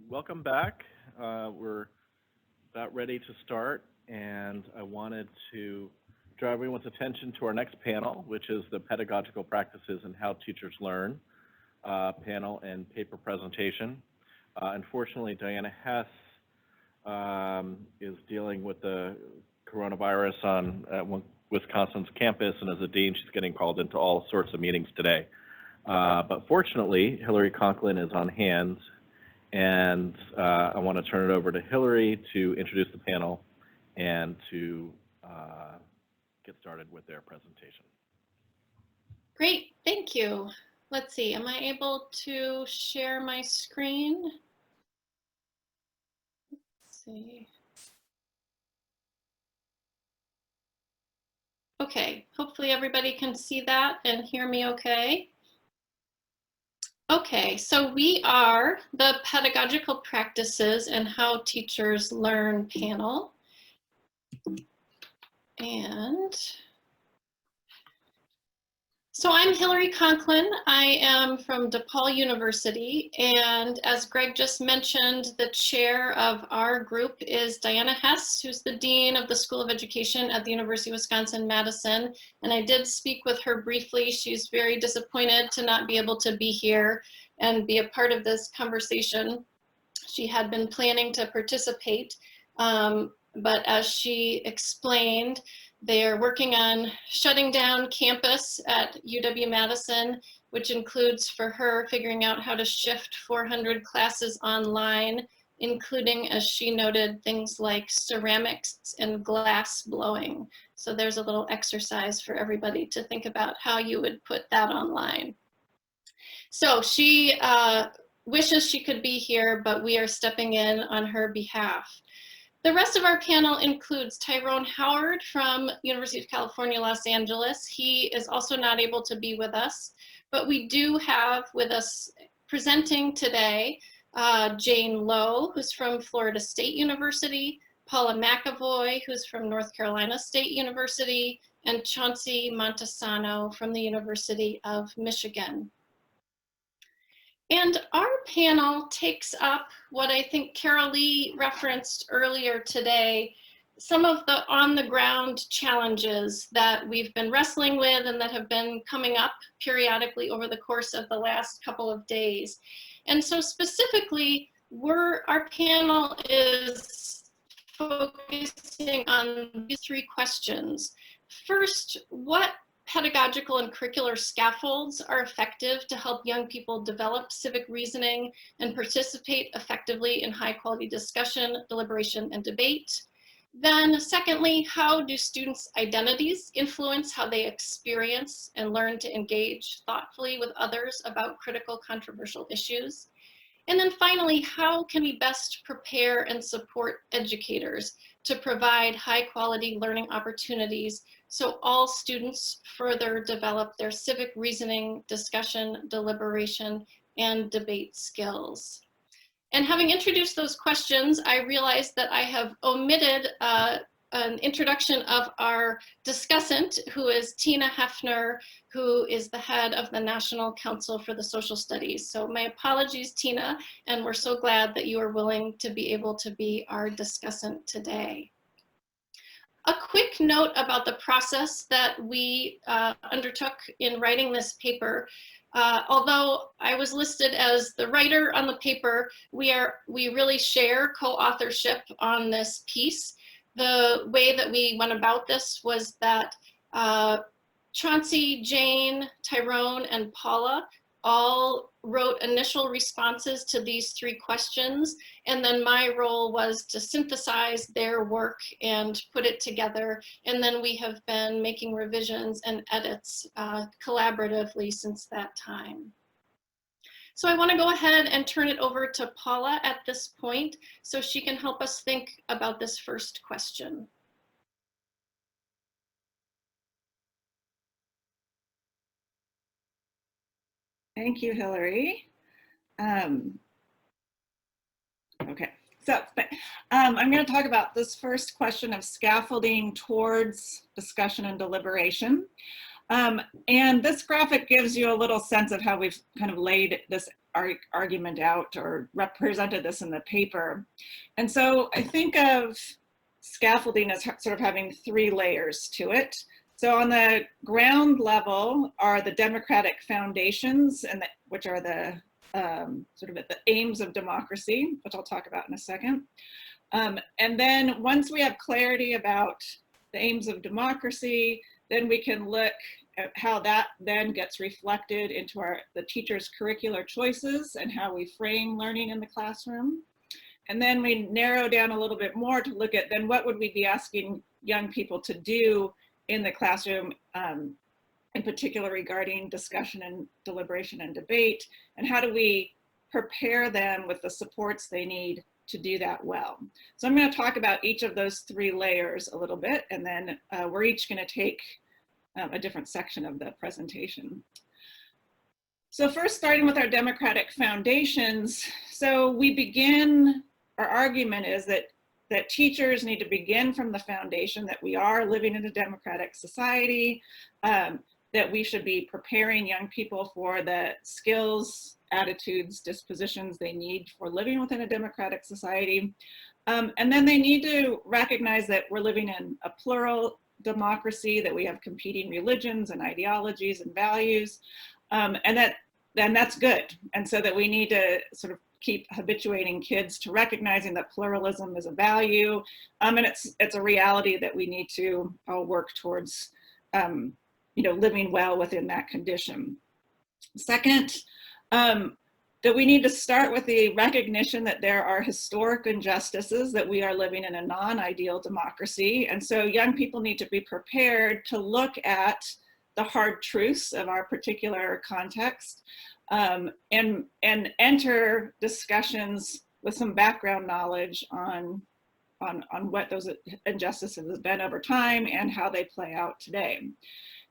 Welcome back. We're about ready to start, and I wanted to draw everyone's attention to our next panel, which is the Pedagogical Practices and How Teachers Learn panel and paper presentation. Unfortunately, Diana Hess is dealing with the coronavirus on Wisconsin's campus, and as a dean, she's getting called into all sorts of meetings today. But fortunately, Hillary Conklin is on hand, and I want to turn it over to Hillary to introduce the panel and to get started with their presentation. Great, thank you. Let's see, am I able to share my screen? Let's see. Okay, hopefully everybody can see that and hear me okay. Okay, so we are the Pedagogical Practices and How Teachers Learn panel. And so I'm Hillary Conklin. I am from DePaul University, and as Greg just mentioned, the chair of our group is Diana Hess, who's the Dean of the School of Education at the University of Wisconsin-Madison, and I did speak with her briefly. She's very disappointed to not be able to be here and be a part of this conversation. She had been planning to participate, but as she explained, they're working on shutting down campus at UW-Madison, which includes for her figuring out how to shift 400 classes online, including, as she noted, things like ceramics and glass blowing. So there's a little exercise for everybody to think about how you would put that online. So she wishes she could be here, but we are stepping in on her behalf. The rest of our panel includes Tyrone Howard from University of California, Los Angeles. He is also not able to be with us, but we do have with us presenting today Jane Lowe, who's from Florida State University, Paula McAvoy, who's from North Carolina State University, and Chauncey Montesano from the University of Michigan. And our panel takes up what I think Carol Lee referenced earlier today, some of the on-the-ground challenges that we've been wrestling with and that have been coming up periodically over the course of the last couple of days. And so specifically, our panel is focusing on these three questions. First, what pedagogical and curricular scaffolds are effective to help young people develop civic reasoning and participate effectively in high quality discussion, deliberation, and debate? Then secondly, how do students' identities influence how they experience and learn to engage thoughtfully with others about critical controversial issues? And then finally, how can we best prepare and support educators to provide high quality learning opportunities so all students further develop their civic reasoning, discussion, deliberation, and debate skills? And having introduced those questions, I realized that I have omitted an introduction of our discussant, who is Tina Hefner, who is the head of the National Council for the Social Studies. So my apologies, Tina, and we're so glad that you are willing to be able to be our discussant today. A quick note about the process that we undertook in writing this paper. Although I was listed as the writer on the paper, we really share co-authorship on this piece. The way that we went about this was that Chauncey, Jane, Tyrone, and Paula all wrote initial responses to these three questions, and then my role was to synthesize their work and put it together, and then we have been making revisions and edits collaboratively since that time. So I want to go ahead and turn it over to Paula at this point so she can help us think about this first question. Thank you, Hillary. Okay, so I'm going to talk about this first question of scaffolding towards discussion and deliberation. And this graphic gives you a little sense of how we've kind of laid this argument out or represented this in the paper. And so I think of scaffolding as sort of having 3 layers to it. So on the ground level are the democratic foundations, and which are the sort of at the aims of democracy, which I'll talk about in a second. And then once we have clarity about the aims of democracy, then we can look at how that then gets reflected into the teacher's curricular choices and how we frame learning in the classroom. And then we narrow down a little bit more to look at then what would we be asking young people to do in the classroom, in particular regarding discussion and deliberation and debate, and how do we prepare them with the supports they need to do that well. So I'm going to talk about each of those 3 layers a little bit, and then we're each going to take a different section of the presentation. So first, starting with our democratic foundations. So we begin, our argument is that teachers need to begin from the foundation that we are living in a democratic society, that we should be preparing young people for the skills, attitudes, dispositions they need for living within a democratic society. And then they need to recognize that we're living in a plural democracy, that we have competing religions and ideologies and values, and that's good. And so that we need to sort of keep habituating kids to recognizing that pluralism is a value, and it's a reality that we need to all work towards, living well within that condition. Second, that we need to start with the recognition that there are historic injustices, that we are living in a non-ideal democracy. And so young people need to be prepared to look at the hard truths of our particular context, and enter discussions with some background knowledge on what those injustices have been over time and how they play out today.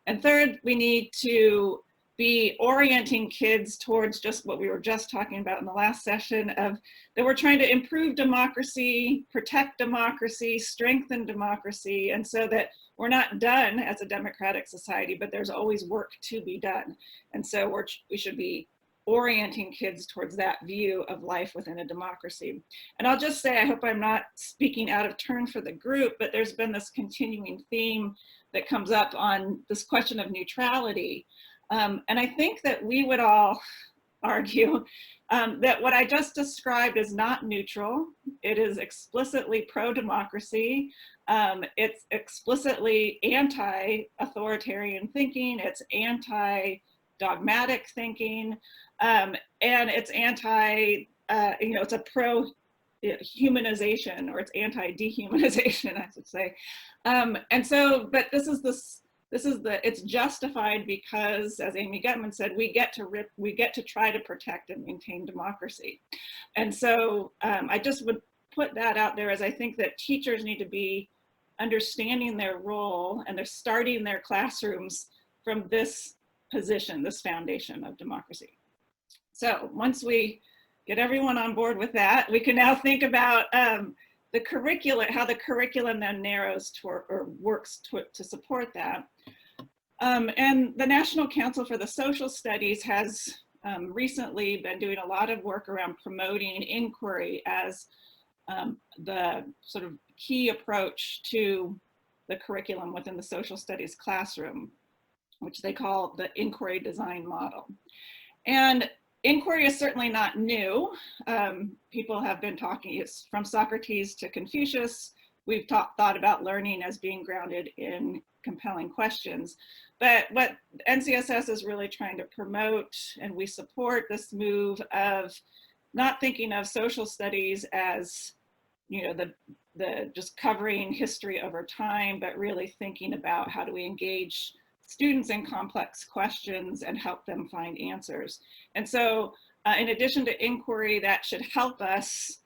And third, we need to be orienting kids towards just what we were just talking about in the last session, of that we're trying to improve democracy, protect democracy, strengthen democracy, and so that we're not done as a democratic society, but there's always work to be done. And so we should be orienting kids towards that view of life within a democracy. And I'll just say, I hope I'm not speaking out of turn for the group, but there's been this continuing theme that comes up on this question of neutrality. And I think that we would all argue that what I just described is not neutral. It is explicitly pro-democracy. It's explicitly anti-authoritarian thinking. It's anti-dogmatic thinking. And it's it's a pro-humanization, or it's anti-dehumanization, I should say. And so, but it's justified because, as Amy Gutman said, we get to try to protect and maintain democracy. And so I just would put that out there, as I think that teachers need to be understanding their role, and they're starting their classrooms from this position, this foundation of democracy. So once we get everyone on board with that, we can now think about the curriculum, how the curriculum then narrows or works to support that. And the National Council for the Social Studies has recently been doing a lot of work around promoting inquiry as the sort of key approach to the curriculum within the social studies classroom, which they call the inquiry design model. And inquiry is certainly not new. People have been talking, it's from Socrates to Confucius. We've thought about learning as being grounded in compelling questions. But what NCSS is really trying to promote, and we support this move of not thinking of social studies as, the just covering history over time, but really thinking about how do we engage students in complex questions and help them find answers. And so in addition to inquiry, that should help us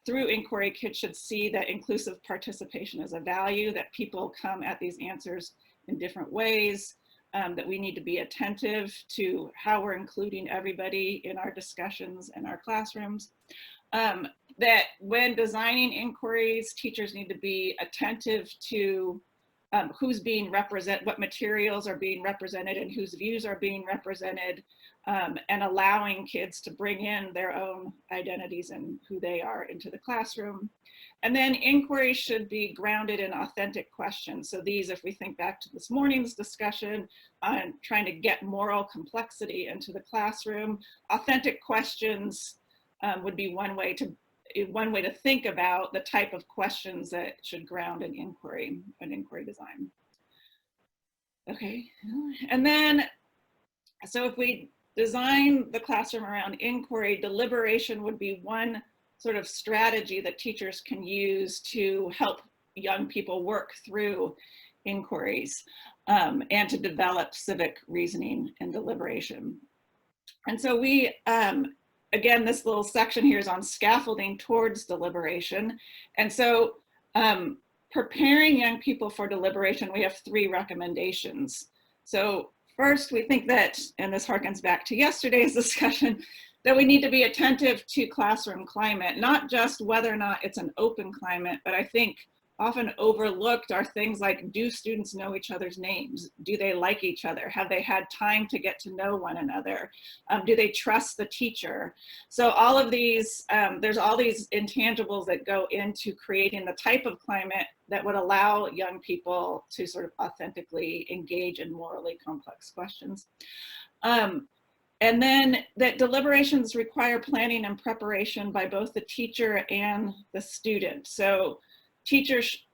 through inquiry, kids should see that inclusive participation is a value, that people come at these answers in different ways, that we need to be attentive to how we're including everybody in our discussions in our classrooms, that when designing inquiries, teachers need to be attentive to who's being represented, what materials are being represented and whose views are being represented, and allowing kids to bring in their own identities and who they are into the classroom. And then inquiry should be grounded in authentic questions. So these, if we think back to this morning's discussion on trying to get moral complexity into the classroom, authentic questions would be one way to think about the type of questions that should ground an inquiry design. Okay, and then, so if we design the classroom around inquiry, deliberation would be one sort of strategy that teachers can use to help young people work through inquiries and to develop civic reasoning and deliberation. And so we, again, this little section here is on scaffolding towards deliberation. And so preparing young people for deliberation, we have 3 recommendations. So first, we think that, and this harkens back to yesterday's discussion, that we need to be attentive to classroom climate, not just whether or not it's an open climate, but I think often overlooked are things like, do students know each other's names? Do they like each other? Have they had time to get to know one another? Do they trust the teacher? So all of these, there's all these intangibles that go into creating the type of climate that would allow young people to sort of authentically engage in morally complex questions. And then that deliberations require planning and preparation by both the teacher and the student. So teachers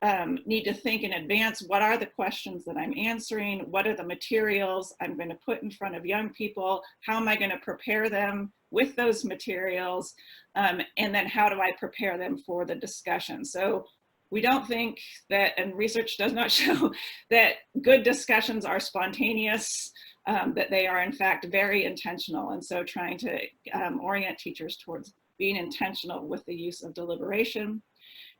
need to think in advance, what are the questions that I'm answering? What are the materials I'm going to put in front of young people? How am I going to prepare them with those materials? And then how do I prepare them for the discussion? So we don't think that, and research does not show that good discussions are spontaneous, that they are in fact very intentional. And so trying to orient teachers towards being intentional with the use of deliberation.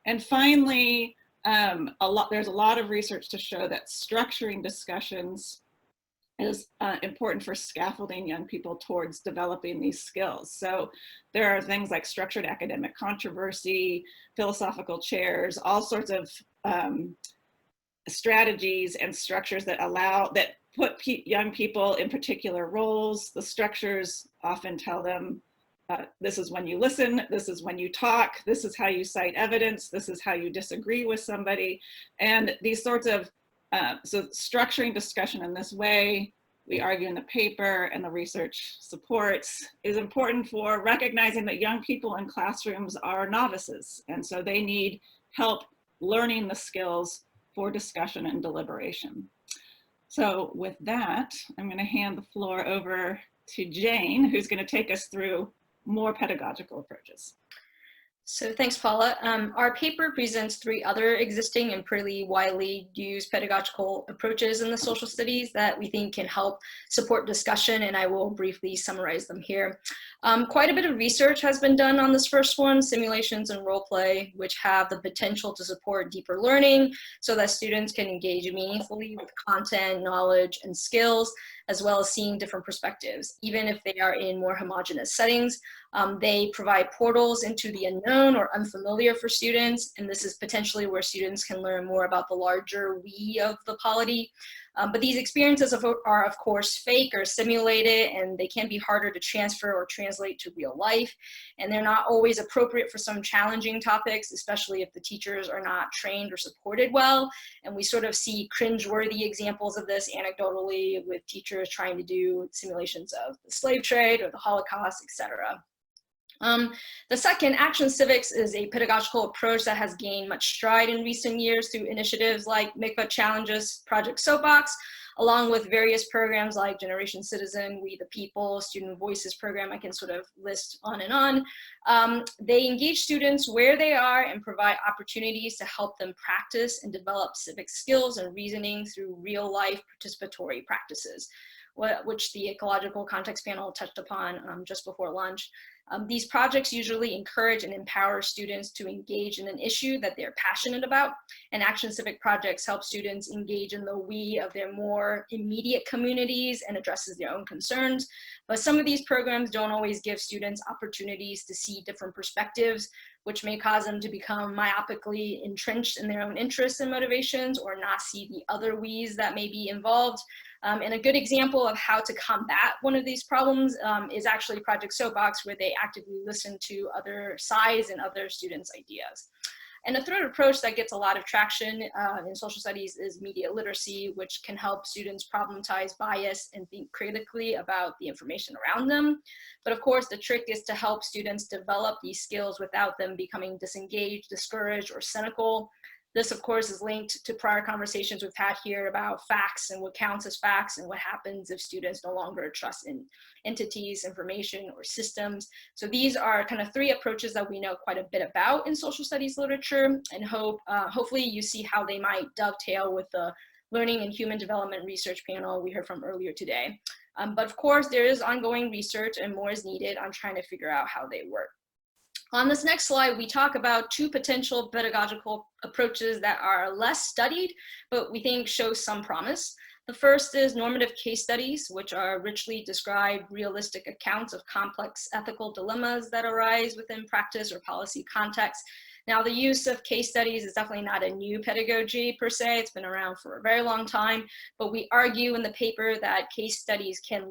And finally, there's a lot of research to show that structuring discussions is important for scaffolding young people towards developing these skills. So there are things like structured academic controversy, philosophical chairs, all sorts of strategies and structures that put young people in particular roles. The structures often tell them, this is when you listen, this is when you talk, this is how you cite evidence, this is how you disagree with somebody. And these sorts of, so structuring discussion in this way, we argue in the paper and the research supports, is important for recognizing that young people in classrooms are novices. And so they need help learning the skills for discussion and deliberation. So with that, I'm going to hand the floor over to Jane, who's going to take us through more pedagogical approaches. So thanks, Paula. Our paper presents 3 other existing and pretty widely used pedagogical approaches in the social studies that we think can help support discussion, and I will briefly summarize them here. Quite a bit of research has been done on this first one, simulations and role play, which have the potential to support deeper learning so that students can engage meaningfully with content, knowledge, and skills, as well as seeing different perspectives, even if they are in more homogeneous settings. They provide portals into the unknown or unfamiliar for students, and this is potentially where students can learn more about the larger we of the polity. But these experiences are of course fake or simulated, and they can be harder to transfer or translate to real life. And they're not always appropriate for some challenging topics, especially if the teachers are not trained or supported well. And we sort of see cringeworthy examples of this anecdotally with teachers trying to do simulations of the slave trade or the Holocaust, etc. The second, Action Civics, is a pedagogical approach that has gained much stride in recent years through initiatives like MICVA Challenges, Project Soapbox, along with various programs like Generation Citizen, We the People, Student Voices program. I can sort of list on and on. They engage students where they are and provide opportunities to help them practice and develop civic skills and reasoning through real life participatory practices, which the ecological context panel touched upon just before lunch. These projects usually encourage and empower students to engage in an issue that they're passionate about, and Action Civic projects help students engage in the we of their more immediate communities and addresses their own concerns. But some of these programs don't always give students opportunities to see different perspectives, which may cause them to become myopically entrenched in their own interests and motivations, or not see the other we's that may be involved. And a good example of how to combat one of these problems is actually Project Soapbox, where they actively listen to other sides and other students' ideas. And a third approach that gets a lot of traction in social studies is media literacy, which can help students problematize bias and think critically about the information around them. But of course, the trick is to help students develop these skills without them becoming disengaged, discouraged, or cynical. This, of course, is linked to prior conversations we've had here about facts and what counts as facts and what happens if students no longer trust in entities, information, or systems. So these are kind of three approaches that we know quite a bit about in social studies literature, and hopefully you see how they might dovetail with the Learning and Human Development Research panel we heard from earlier today. But of course, there is ongoing research and more is needed on trying to figure out how they work. On this next slide, we talk about two potential pedagogical approaches that are less studied, but we think show some promise. The first is normative case studies, which are richly described, realistic accounts of complex ethical dilemmas that arise within practice or policy contexts. Now, the use of case studies is definitely not a new pedagogy per se. It's been around for a very long time, but we argue in the paper that case studies can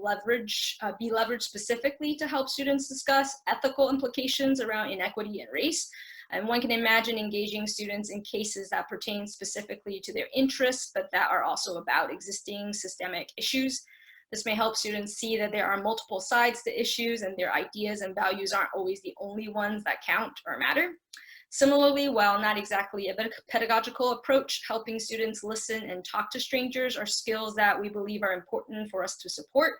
be leveraged specifically to help students discuss ethical implications around inequity and race. And one can imagine engaging students in cases that pertain specifically to their interests, but that are also about existing systemic issues. This may help students see that there are multiple sides to issues and their ideas and values aren't always the only ones that count or matter. Similarly, while not exactly a pedagogical approach, helping students listen and talk to strangers are skills that we believe are important for us to support.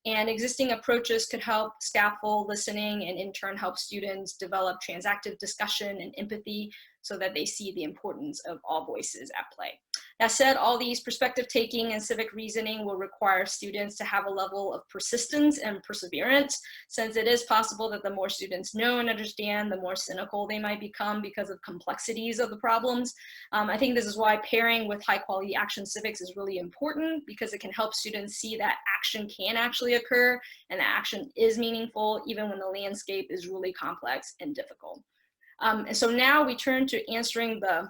And existing approaches could help scaffold listening and in turn help students develop transactive discussion and empathy so that they see the importance of all voices at play. That said, all these perspective taking and civic reasoning will require students to have a level of persistence and perseverance, since it is possible that the more students know and understand, the more cynical they might become because of complexities of the problems. I think this is why pairing with high quality action civics is really important, because it can help students see that action can actually occur and that action is meaningful even when the landscape is really complex and difficult. And so now we turn to answering the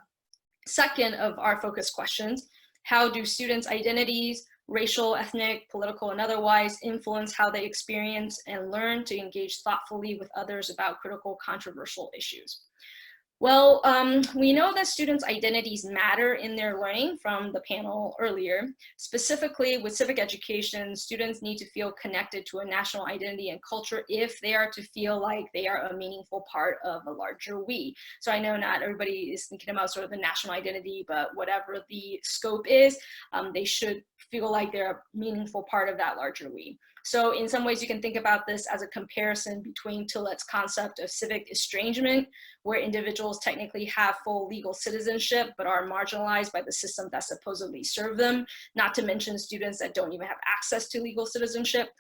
second of our focus questions. How do students' identities, racial, ethnic, political, and otherwise, influence how they experience and learn to engage thoughtfully with others about critical, controversial issues? Well, we know that students' identities matter in their learning from the panel earlier. Specifically with civic education, students need to feel connected to a national identity and culture if they are to feel like they are a meaningful part of a larger we. So I know not everybody is thinking about sort of the national identity, but whatever the scope is, they should feel like they're a meaningful part of that larger we. So in some ways you can think about this as a comparison between Tillet's concept of civic estrangement, where individuals technically have full legal citizenship, but are marginalized by the system that supposedly serve them, not to mention students that don't even have access to legal citizenship.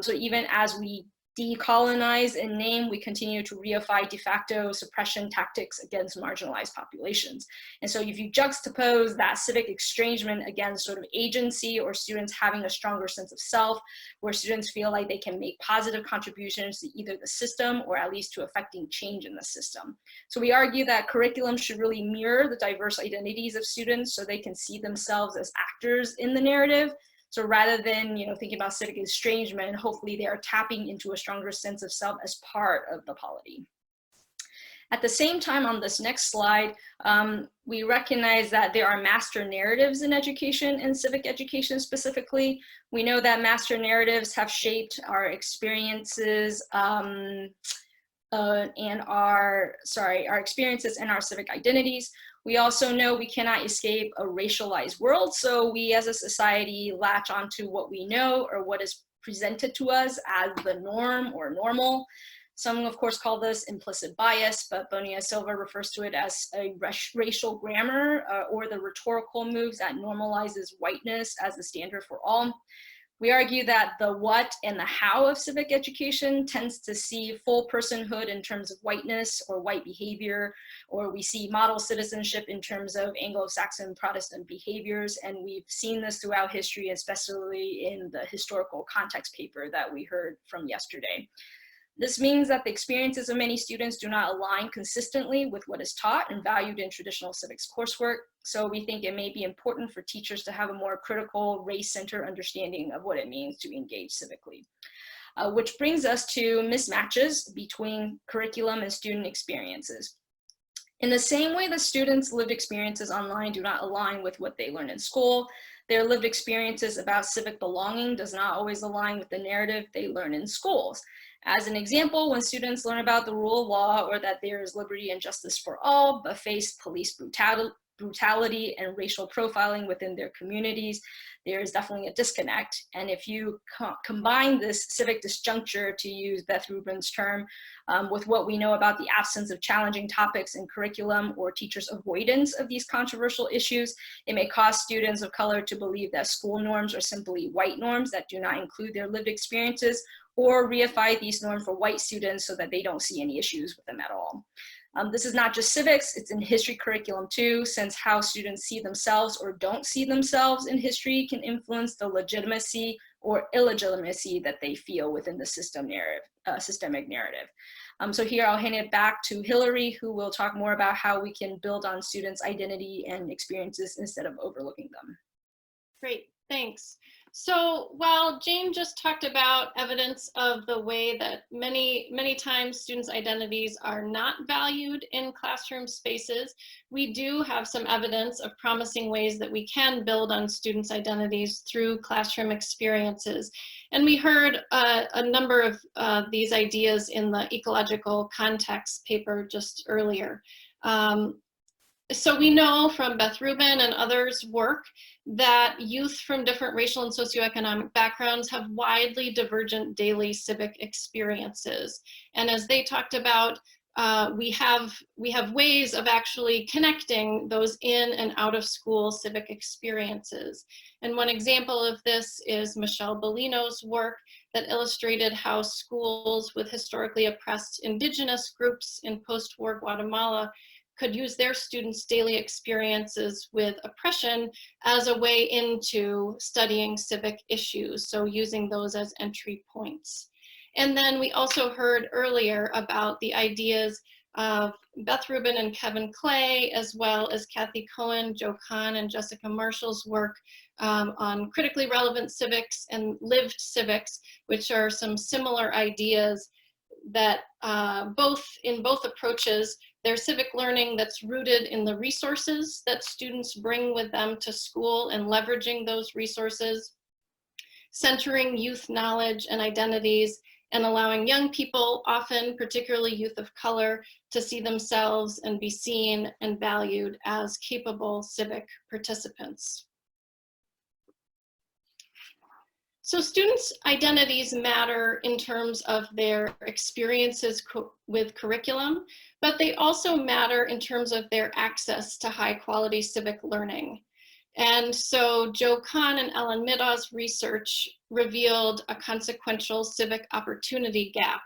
So even as we decolonize in name, we continue to reify de facto suppression tactics against marginalized populations. And so if you juxtapose that civic estrangement against sort of agency or students having a stronger sense of self, where students feel like they can make positive contributions to either the system or at least to affecting change in the system. So we argue that curriculum should really mirror the diverse identities of students so they can see themselves as actors in the narrative. So rather than thinking about civic estrangement, hopefully they are tapping into a stronger sense of self as part of the polity. At the same time, on this next slide, we recognize that there are master narratives in education and civic education specifically. We know that master narratives have shaped our experiences and our experiences and our civic identities. We also know we cannot escape a racialized world, so we as a society latch onto what we know or what is presented to us as the norm or normal. Some, of course, call this implicit bias, but Bonilla Silva refers to it as a racial grammar or the rhetorical moves that normalizes whiteness as the standard for all. We argue that the what and the how of civic education tends to see full personhood in terms of whiteness or white behavior, or we see model citizenship in terms of Anglo-Saxon Protestant behaviors, and we've seen this throughout history, especially in the historical context paper that we heard from yesterday. This means that the experiences of many students do not align consistently with what is taught and valued in traditional civics coursework. So we think it may be important for teachers to have a more critical, race-centered understanding of what it means to engage civically. Which brings us to mismatches between curriculum and student experiences. In the same way that students' lived experiences online do not align with what they learn in school, their lived experiences about civic belonging does not always align with the narrative they learn in schools. As an example, when students learn about the rule of law or that there is liberty and justice for all, but face police brutality and racial profiling within their communities, there is definitely a disconnect. And if you combine this civic disjuncture, to use Beth Rubin's term, with what we know about the absence of challenging topics in curriculum or teachers' avoidance of these controversial issues, it may cause students of color to believe that school norms are simply white norms that do not include their lived experiences, or reify these norms for white students so that they don't see any issues with them at all. This is not just civics, it's in history curriculum too, since how students see themselves or don't see themselves in history can influence the legitimacy or illegitimacy that they feel within the systemic narrative. So here I'll hand it back to Hillary, who will talk more about how we can build on students' identity and experiences instead of overlooking them. Great, thanks. So while Jane just talked about evidence of the way that many times students' identities are not valued in classroom spaces, we do have some evidence of promising ways that we can build on students' identities through classroom experiences. And we heard a number of these ideas in the ecological context paper just earlier. So we know from Beth Rubin and others' work that youth from different racial and socioeconomic backgrounds have widely divergent daily civic experiences. And as they talked about, we have ways of actually connecting those in and out of school civic experiences. And one example of this is Michelle Bellino's work that illustrated how schools with historically oppressed indigenous groups in post-war Guatemala could use their students' daily experiences with oppression as a way into studying civic issues, so using those as entry points. And then we also heard earlier about the ideas of Beth Rubin and Kevin Clay, as well as Kathy Cohen, Joe Kahn, and Jessica Marshall's work on critically relevant civics and lived civics, which are some similar ideas that in both approaches, there's civic learning that's rooted in the resources that students bring with them to school and leveraging those resources, centering youth knowledge and identities, and allowing young people, often particularly youth of color, to see themselves and be seen and valued as capable civic participants. So students' identities matter in terms of their experiences with curriculum, but they also matter in terms of their access to high quality civic learning. And so Joe Kahn and Ellen Middaugh's research revealed a consequential civic opportunity gap.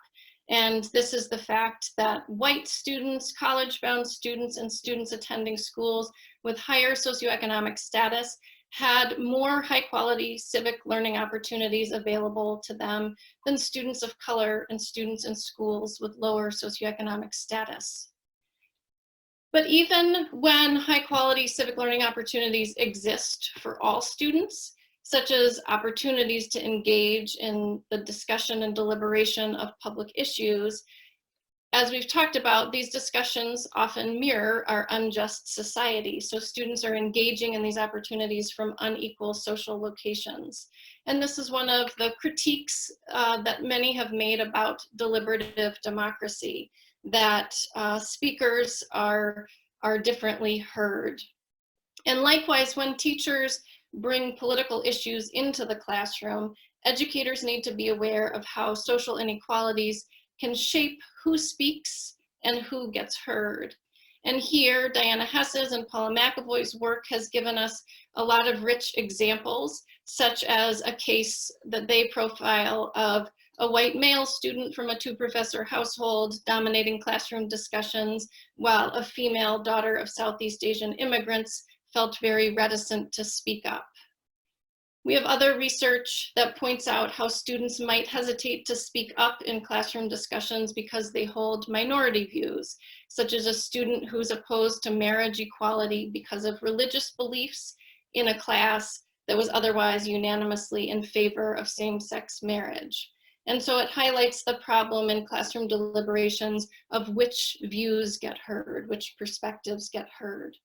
And this is the fact that white students, college-bound students, and students attending schools with higher socioeconomic status had more high-quality civic learning opportunities available to them than students of color and students in schools with lower socioeconomic status. But even when high-quality civic learning opportunities exist for all students, such as opportunities to engage in the discussion and deliberation of public issues, as we've talked about, these discussions often mirror our unjust society. So students are engaging in these opportunities from unequal social locations. And this is one of the critiques that many have made about deliberative democracy, that speakers are differently heard. And likewise, when teachers bring political issues into the classroom, educators need to be aware of how social inequalities can shape who speaks and who gets heard. And here, Diana Hess's and Paula McAvoy's work has given us a lot of rich examples, such as a case that they profile of a white male student from a two-professor household dominating classroom discussions, while a female daughter of Southeast Asian immigrants felt very reticent to speak up. We have other research that points out how students might hesitate to speak up in classroom discussions because they hold minority views, such as a student who's opposed to marriage equality because of religious beliefs in a class that was otherwise unanimously in favor of same-sex marriage. And so it highlights the problem in classroom deliberations of which views get heard, which perspectives get heard.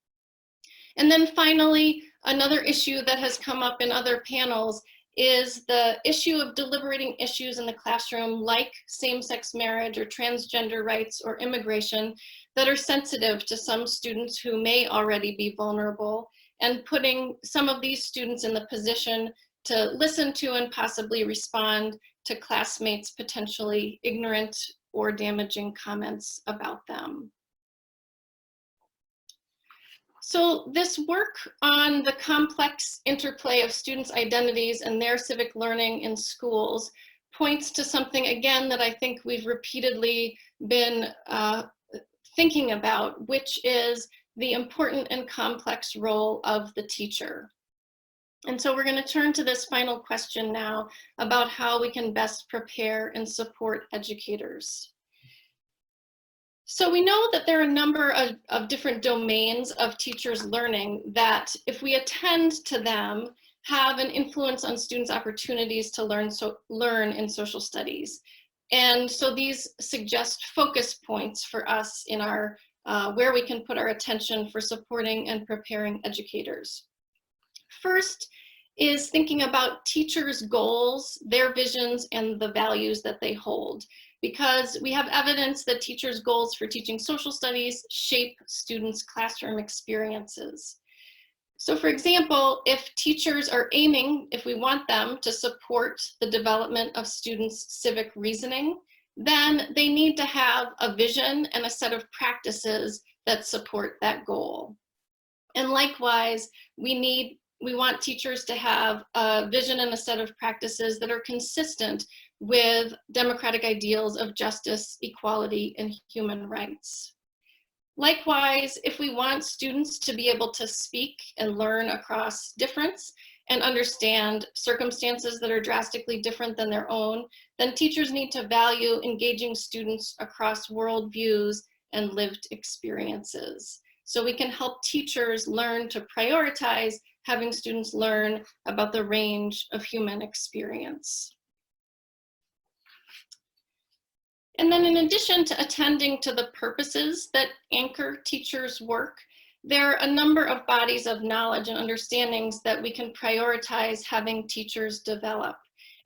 And then finally, another issue that has come up in other panels is the issue of deliberating issues in the classroom like same-sex marriage or transgender rights or immigration that are sensitive to some students who may already be vulnerable, and putting some of these students in the position to listen to and possibly respond to classmates' potentially ignorant or damaging comments about them. So this work on the complex interplay of students' identities and their civic learning in schools points to something, again, that I think we've repeatedly been thinking about, which is the important and complex role of the teacher. And so we're going to turn to this final question now about how we can best prepare and support educators. So we know that there are a number of different domains of teachers' learning that, if we attend to them, have an influence on students' opportunities to learn in social studies. And so these suggest focus points for us in our where we can put our attention for supporting and preparing educators. First is thinking about teachers' goals, their visions, and the values that they hold, because we have evidence that teachers' goals for teaching social studies shape students' classroom experiences. So for example, if teachers are aiming, if we want them to support the development of students' civic reasoning, then they need to have a vision and a set of practices that support that goal. And likewise, we want teachers to have a vision and a set of practices that are consistent with democratic ideals of justice, equality, and human rights. Likewise, if we want students to be able to speak and learn across difference and understand circumstances that are drastically different than their own, then teachers need to value engaging students across worldviews and lived experiences. So we can help teachers learn to prioritize having students learn about the range of human experience. And then in addition to attending to the purposes that anchor teachers' work, there are a number of bodies of knowledge and understandings that we can prioritize having teachers develop.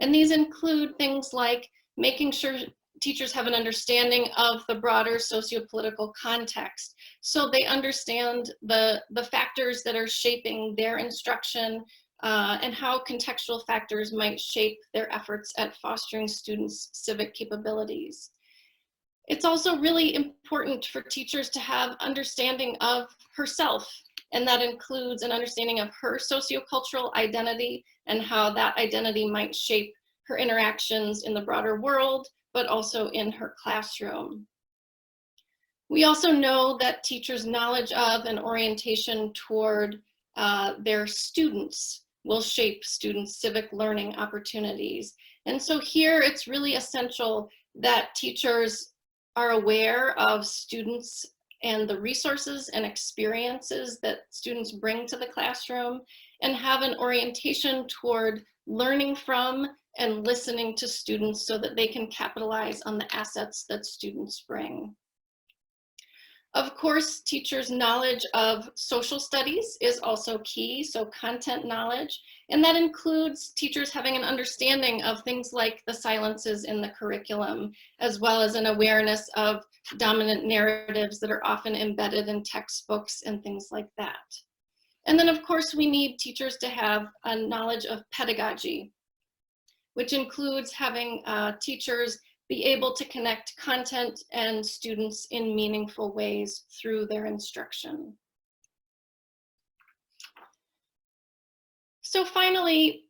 And these include things like making sure teachers have an understanding of the broader sociopolitical context, so they understand the factors that are shaping their instruction and how contextual factors might shape their efforts at fostering students' civic capabilities. It's also really important for teachers to have understanding of herself, and that includes an understanding of her sociocultural identity and how that identity might shape her interactions in the broader world, but also in her classroom. We also know that teachers' knowledge of and orientation toward their students will shape students' civic learning opportunities. And so here it's really essential that teachers are aware of students and the resources and experiences that students bring to the classroom, and have an orientation toward learning from and listening to students so that they can capitalize on the assets that students bring. Of course, teachers' knowledge of social studies is also key, so content knowledge, and that includes teachers having an understanding of things like the silences in the curriculum, as well as an awareness of dominant narratives that are often embedded in textbooks and things like that. And then of course, we need teachers to have a knowledge of pedagogy, which includes having teachers be able to connect content and students in meaningful ways through their instruction. So finally,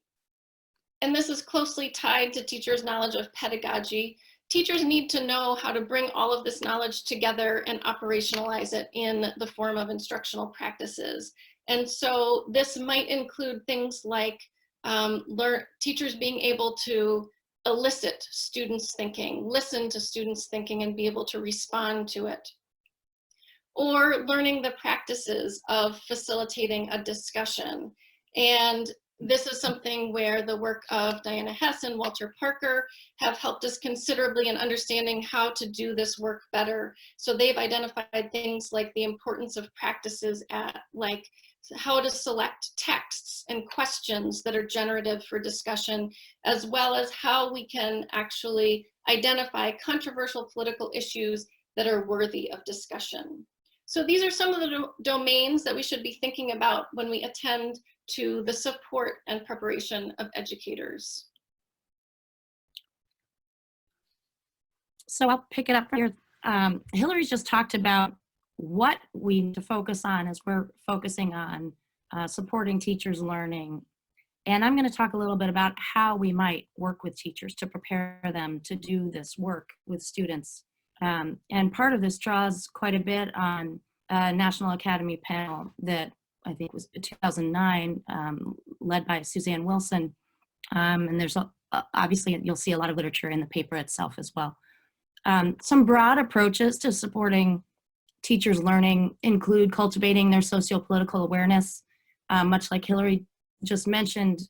and this is closely tied to teachers' knowledge of pedagogy. Teachers need to know how to bring all of this knowledge together and operationalize it in the form of instructional practices. And so this might include things like teachers being able to elicit students' thinking, listen to students' thinking, and be able to respond to it. Or learning the practices of facilitating a discussion. And this is something where the work of Diana Hess and Walter Parker have helped us considerably in understanding how to do this work better. So they've identified things like the importance of practices like how to select texts and questions that are generative for discussion, as well as how we can actually identify controversial political issues that are worthy of discussion. So these are some of the domains that we should be thinking about when we attend to the support and preparation of educators. So I'll pick it up here. Hillary's just talked about what we need to focus on as we're focusing on supporting teachers' learning. And I'm going to talk a little bit about how we might work with teachers to prepare them to do this work with students. And part of this draws quite a bit on a National Academy panel that I think was 2009, led by Suzanne Wilson. And there's obviously, you'll see a lot of literature in the paper itself as well. Some broad approaches to supporting teachers' learning include cultivating their socio-political awareness. Much like Hillary just mentioned,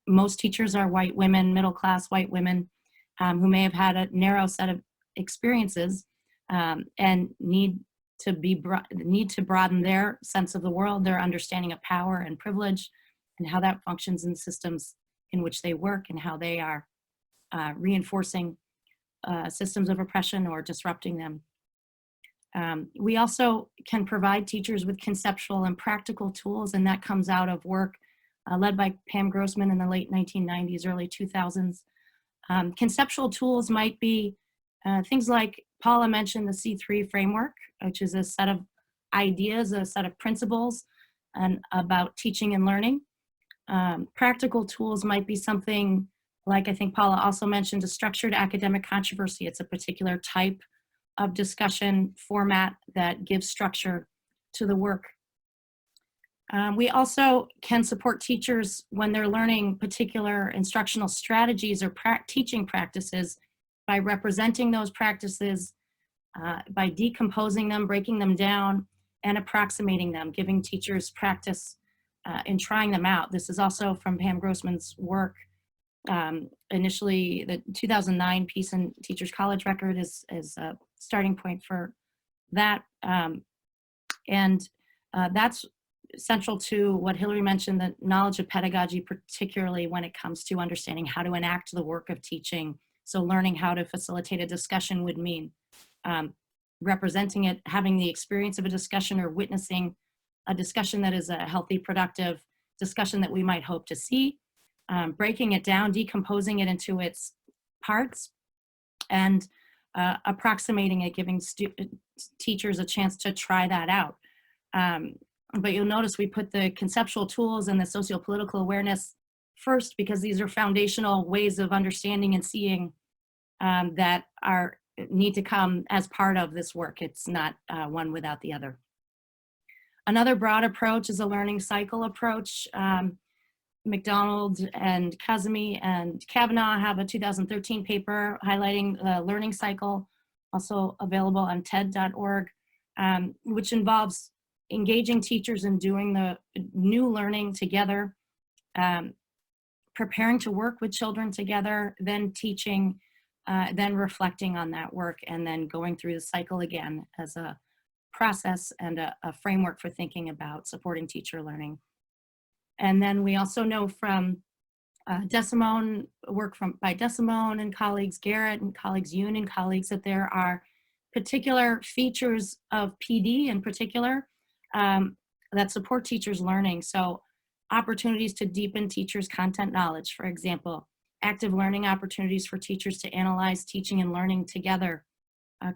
most teachers are white women, middle-class white women, who may have had a narrow set of experiences and need to broaden their sense of the world, their understanding of power and privilege, and how that functions in systems in which they work and how they are reinforcing systems of oppression or disrupting them. We also can provide teachers with conceptual and practical tools, and that comes out of work led by Pam Grossman in the late 1990s, early 2000s. Conceptual tools might be things like Paula mentioned the C3 framework, which is a set of ideas, a set of principles and about teaching and learning. Practical tools might be something like, I think Paula also mentioned, a structured academic controversy. It's a particular type of discussion format that gives structure to the work. We also can support teachers when they're learning particular instructional strategies or teaching practices by representing those practices, by decomposing them, breaking them down, and approximating them, giving teachers practice in trying them out. This is also from Pam Grossman's work. Initially, the 2009 piece in Teachers College Record is a starting point for that. That's central to what Hillary mentioned, the knowledge of pedagogy, particularly when it comes to understanding how to enact the work of teaching. So learning how to facilitate a discussion would mean representing it, having the experience of a discussion or witnessing a discussion that is a healthy, productive discussion that we might hope to see, breaking it down, decomposing it into its parts, and approximating it, giving teachers a chance to try that out. But you'll notice we put the conceptual tools and the socio-political awareness first because these are foundational ways of understanding and seeing that need to come as part of this work. It's not one without the other. Another broad approach is a learning cycle approach. McDonald and Kazemi and Kavanaugh have a 2013 paper highlighting the learning cycle, also available on TED.org, which involves engaging teachers in doing the new learning together, preparing to work with children together, then teaching, then reflecting on that work, and then going through the cycle again as a process and a framework for thinking about supporting teacher learning. And then we also know from Desimone, work by Desimone and colleagues, Garrett and colleagues, Yoon and colleagues, that there are particular features of PD in particular that support teachers learning. So opportunities to deepen teachers' content knowledge, for example, active learning opportunities for teachers to analyze teaching and learning together,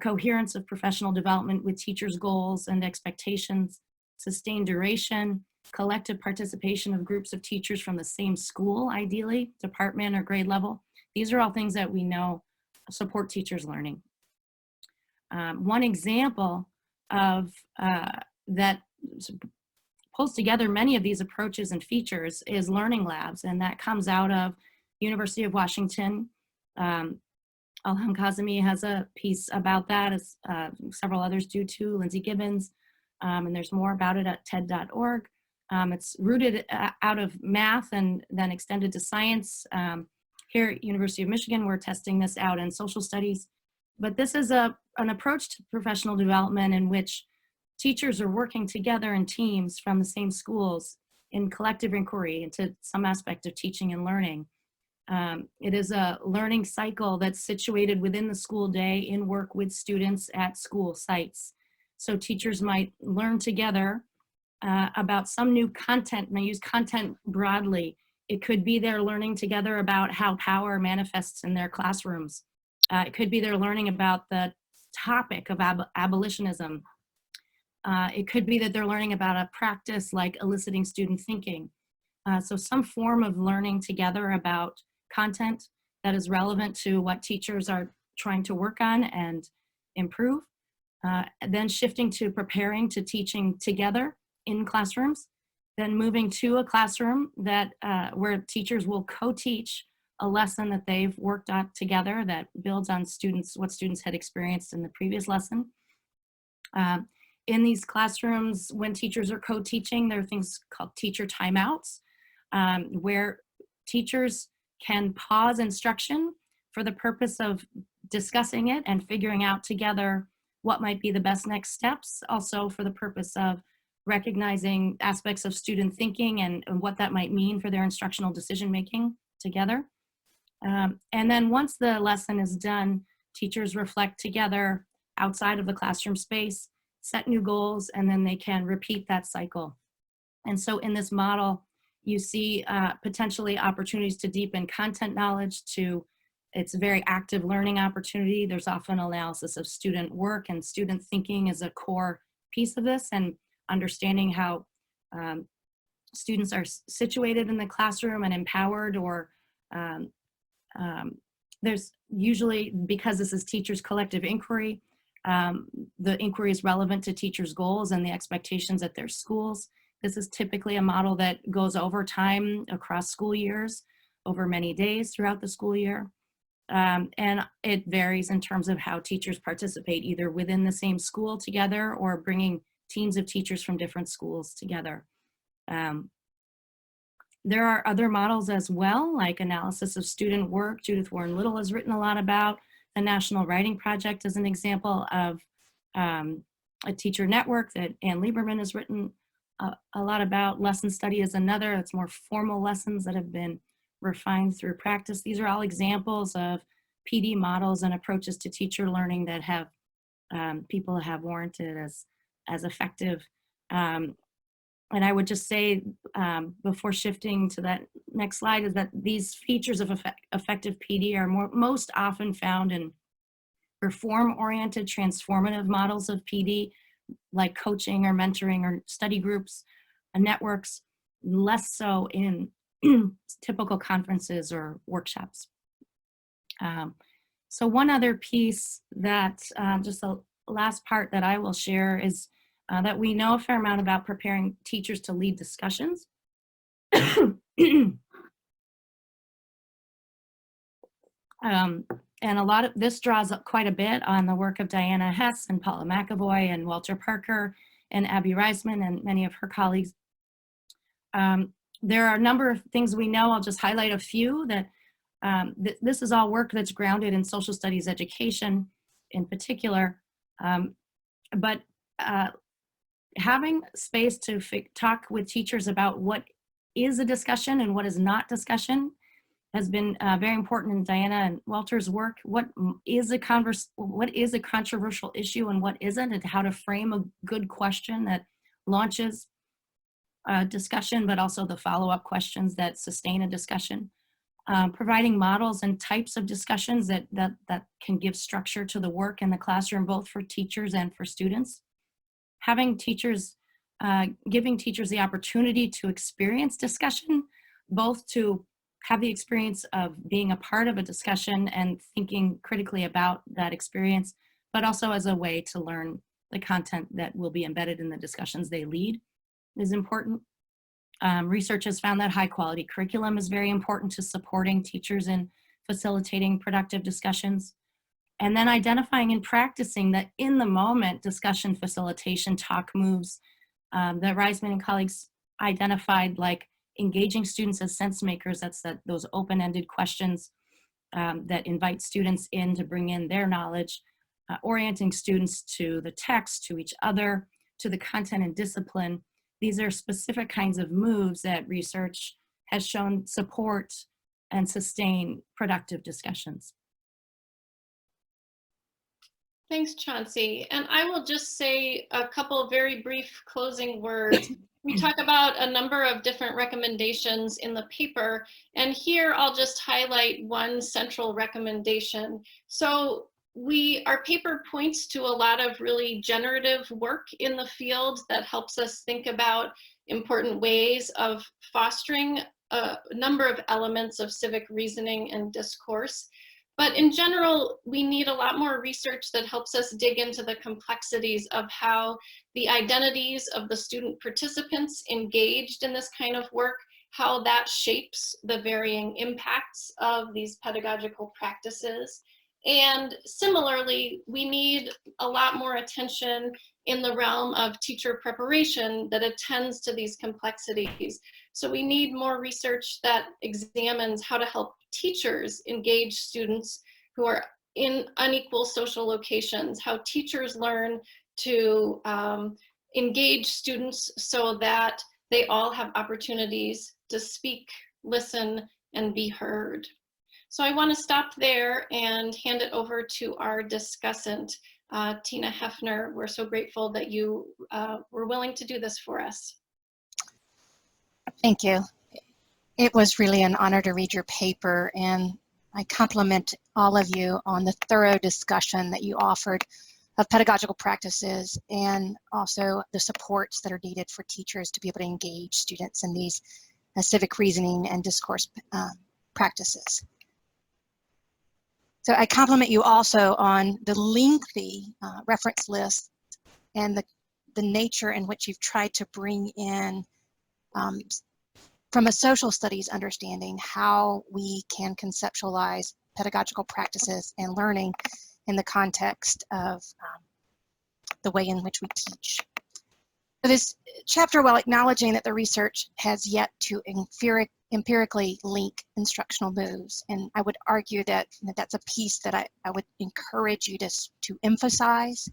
coherence of professional development with teachers' goals and expectations, sustained duration, collective participation of groups of teachers from the same school, ideally, department or grade level. These are all things that we know support teachers' learning. One example of that pulls together many of these approaches and features is learning labs, and that comes out of University of Washington. Alham Kazemi has a piece about that, as several others do too, Lindsay Gibbons, and there's more about it at TED.org. It's rooted out of math and then extended to science. Here at University of Michigan, we're testing this out in social studies. But this is an approach to professional development in which teachers are working together in teams from the same schools in collective inquiry into some aspect of teaching and learning. It is a learning cycle that's situated within the school day in work with students at school sites. So teachers might learn together about some new content, and I use content broadly. It could be they're learning together about how power manifests in their classrooms. It could be they're learning about the topic of abolitionism. It could be that they're learning about a practice like eliciting student thinking. So some form of learning together about content that is relevant to what teachers are trying to work on and improve. Then shifting to preparing to teaching together in classrooms. Then moving to a classroom that where teachers will co-teach a lesson that they've worked on together that builds on what students had experienced in the previous lesson. In these classrooms, when teachers are co-teaching, there are things called teacher timeouts, where teachers can pause instruction for the purpose of discussing it and figuring out together what might be the best next steps, also for the purpose of recognizing aspects of student thinking and what that might mean for their instructional decision-making together. And then once the lesson is done, teachers reflect together outside of the classroom space, set new goals, and then they can repeat that cycle. And so in this model, you see potentially opportunities to deepen content knowledge. It's a very active learning opportunity. There's often analysis of student work, and student thinking is a core piece of this, and understanding how students are situated in the classroom and empowered, or there's usually, because this is teachers' collective inquiry, the inquiry is relevant to teachers' goals and the expectations at their schools. This is typically a model that goes over time across school years, over many days throughout the school year. And it varies in terms of how teachers participate, either within the same school together or bringing teams of teachers from different schools together. There are other models as well, like analysis of student work. Judith Warren Little has written a lot about. The National Writing Project is an example of a teacher network that Ann Lieberman has written a lot about. Lesson study is another. It's more formal lessons that have been refined through practice. These are all examples of PD models and approaches to teacher learning that have people have warranted as effective. And I would just say, before shifting to that next slide, is that these features of effective PD are most often found in reform-oriented transformative models of PD, like coaching or mentoring or study groups and networks, less so in typical conferences or workshops. So one other piece that, just the last part that I will share is that we know a fair amount about preparing teachers to lead discussions. And a lot of this draws up quite a bit on the work of Diana Hess and Paula McAvoy and Walter Parker and Abby Reisman and many of her colleagues. There are a number of things we know. I'll just highlight a few that this is all work that's grounded in social studies education in particular. But having space to talk with teachers about what is a discussion and what is not discussion has been very important in Diana and Walter's work. What is a controversial issue and what isn't, and how to frame a good question that launches a discussion, but also the follow-up questions that sustain a discussion. Providing models and types of discussions that can give structure to the work in the classroom, both for teachers and for students. Having teachers giving teachers the opportunity to experience discussion, both to have the experience of being a part of a discussion and thinking critically about that experience, but also as a way to learn the content that will be embedded in the discussions they lead is important. Research has found that high quality curriculum is very important to supporting teachers in facilitating productive discussions. And then identifying and practicing that in the moment discussion facilitation talk moves that Reisman and colleagues identified, like engaging students as sense makers. That's those open-ended questions that invite students in to bring in their knowledge, orienting students to the text, to each other, to the content and discipline. These are specific kinds of moves that research has shown support and sustain productive discussions. Thanks, Chauncey. And I will just say a couple of very brief closing words. We talk about a number of different recommendations in the paper, and here I'll just highlight one central recommendation. So our paper points to a lot of really generative work in the field that helps us think about important ways of fostering a number of elements of civic reasoning and discourse. But in general, we need a lot more research that helps us dig into the complexities of how the identities of the student participants engaged in this kind of work, how that shapes the varying impacts of these pedagogical practices. And similarly, we need a lot more attention in the realm of teacher preparation that attends to these complexities. So we need more research that examines how to help teachers engage students who are in unequal social locations, how teachers learn to engage students so that they all have opportunities to speak, listen, and be heard. So I want to stop there and hand it over to our discussant, Tina Hefner. We're so grateful that you were willing to do this for us. Thank you. It was really an honor to read your paper, and I compliment all of you on the thorough discussion that you offered of pedagogical practices and also the supports that are needed for teachers to be able to engage students in these civic reasoning and discourse practices. So I compliment you also on the lengthy reference list and the nature in which you've tried to bring in from a social studies understanding how we can conceptualize pedagogical practices and learning in the context of the way in which we teach. So this chapter, while acknowledging that the research has yet to empirically link instructional moves, and I would argue that that's a piece that I would encourage you to emphasize,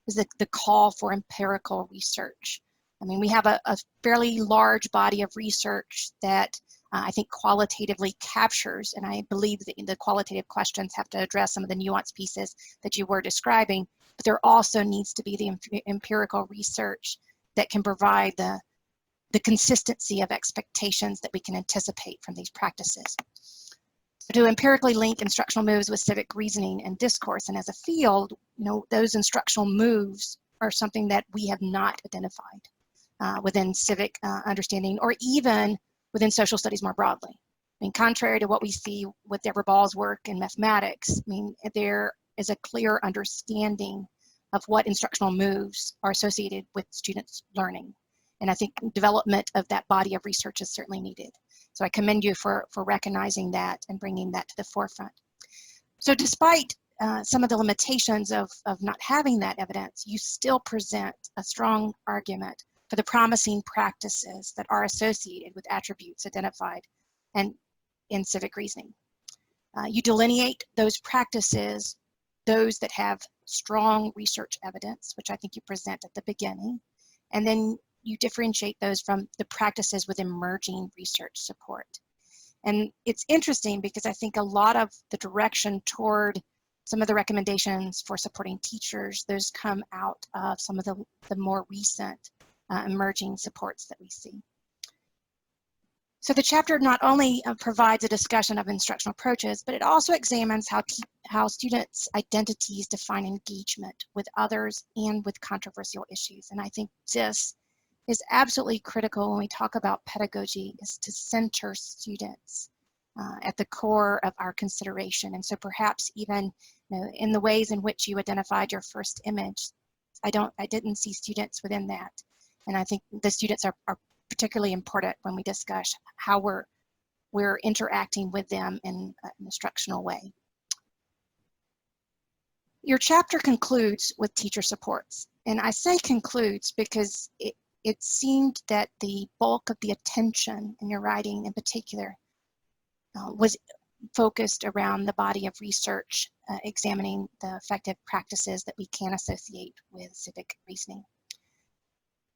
is the call for empirical research. I mean, we have a fairly large body of research that I think qualitatively captures, and I believe that the qualitative questions have to address some of the nuanced pieces that you were describing, but there also needs to be the empirical research that can provide the consistency of expectations that we can anticipate from these practices. So to empirically link instructional moves with civic reasoning and discourse, and as a field, those instructional moves are something that we have not identified within civic understanding, or even within social studies more broadly. I mean, contrary to what we see with Deborah Ball's work in mathematics, I mean, there is a clear understanding of what instructional moves are associated with students' learning. And I think development of that body of research is certainly needed. So I commend you for recognizing that and bringing that to the forefront. So despite some of the limitations of not having that evidence, you still present a strong argument for the promising practices that are associated with attributes identified and in civic reasoning. You delineate those practices, those that have strong research evidence, which I think you present at the beginning, and then you differentiate those from the practices with emerging research support. And it's interesting because I think a lot of the direction toward some of the recommendations for supporting teachers, those come out of some of the more recent emerging supports that we see. So the chapter not only provides a discussion of instructional approaches, but it also examines how students' identities define engagement with others and with controversial issues. And I think this is absolutely critical when we talk about pedagogy, is to center students at the core of our consideration. And so perhaps even in the ways in which you identified your first image, I didn't see students within that. And I think the students are particularly important when we discuss how we're interacting with them in an instructional way. Your chapter concludes with teacher supports. And I say concludes because it seemed that the bulk of the attention in your writing in particular was focused around the body of research examining the effective practices that we can associate with civic reasoning.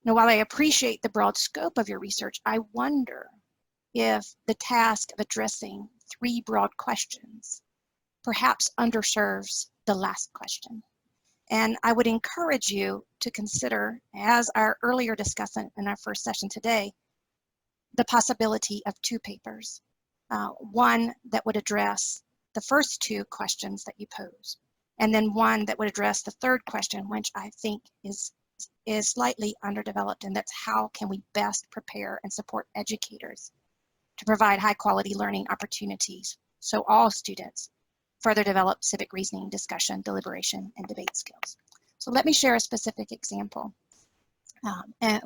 Now, while I appreciate the broad scope of your research, I wonder if the task of addressing 3 broad questions perhaps underserves the last question. And I would encourage you to consider, as our earlier discussant in our first session today, the possibility of 2 papers. One that would address the first 2 questions that you pose, and then one that would address the 3rd question, which I think is slightly underdeveloped, and that's how can we best prepare and support educators to provide high quality learning opportunities so all students further develop civic reasoning, discussion, deliberation, and debate skills. So let me share a specific example.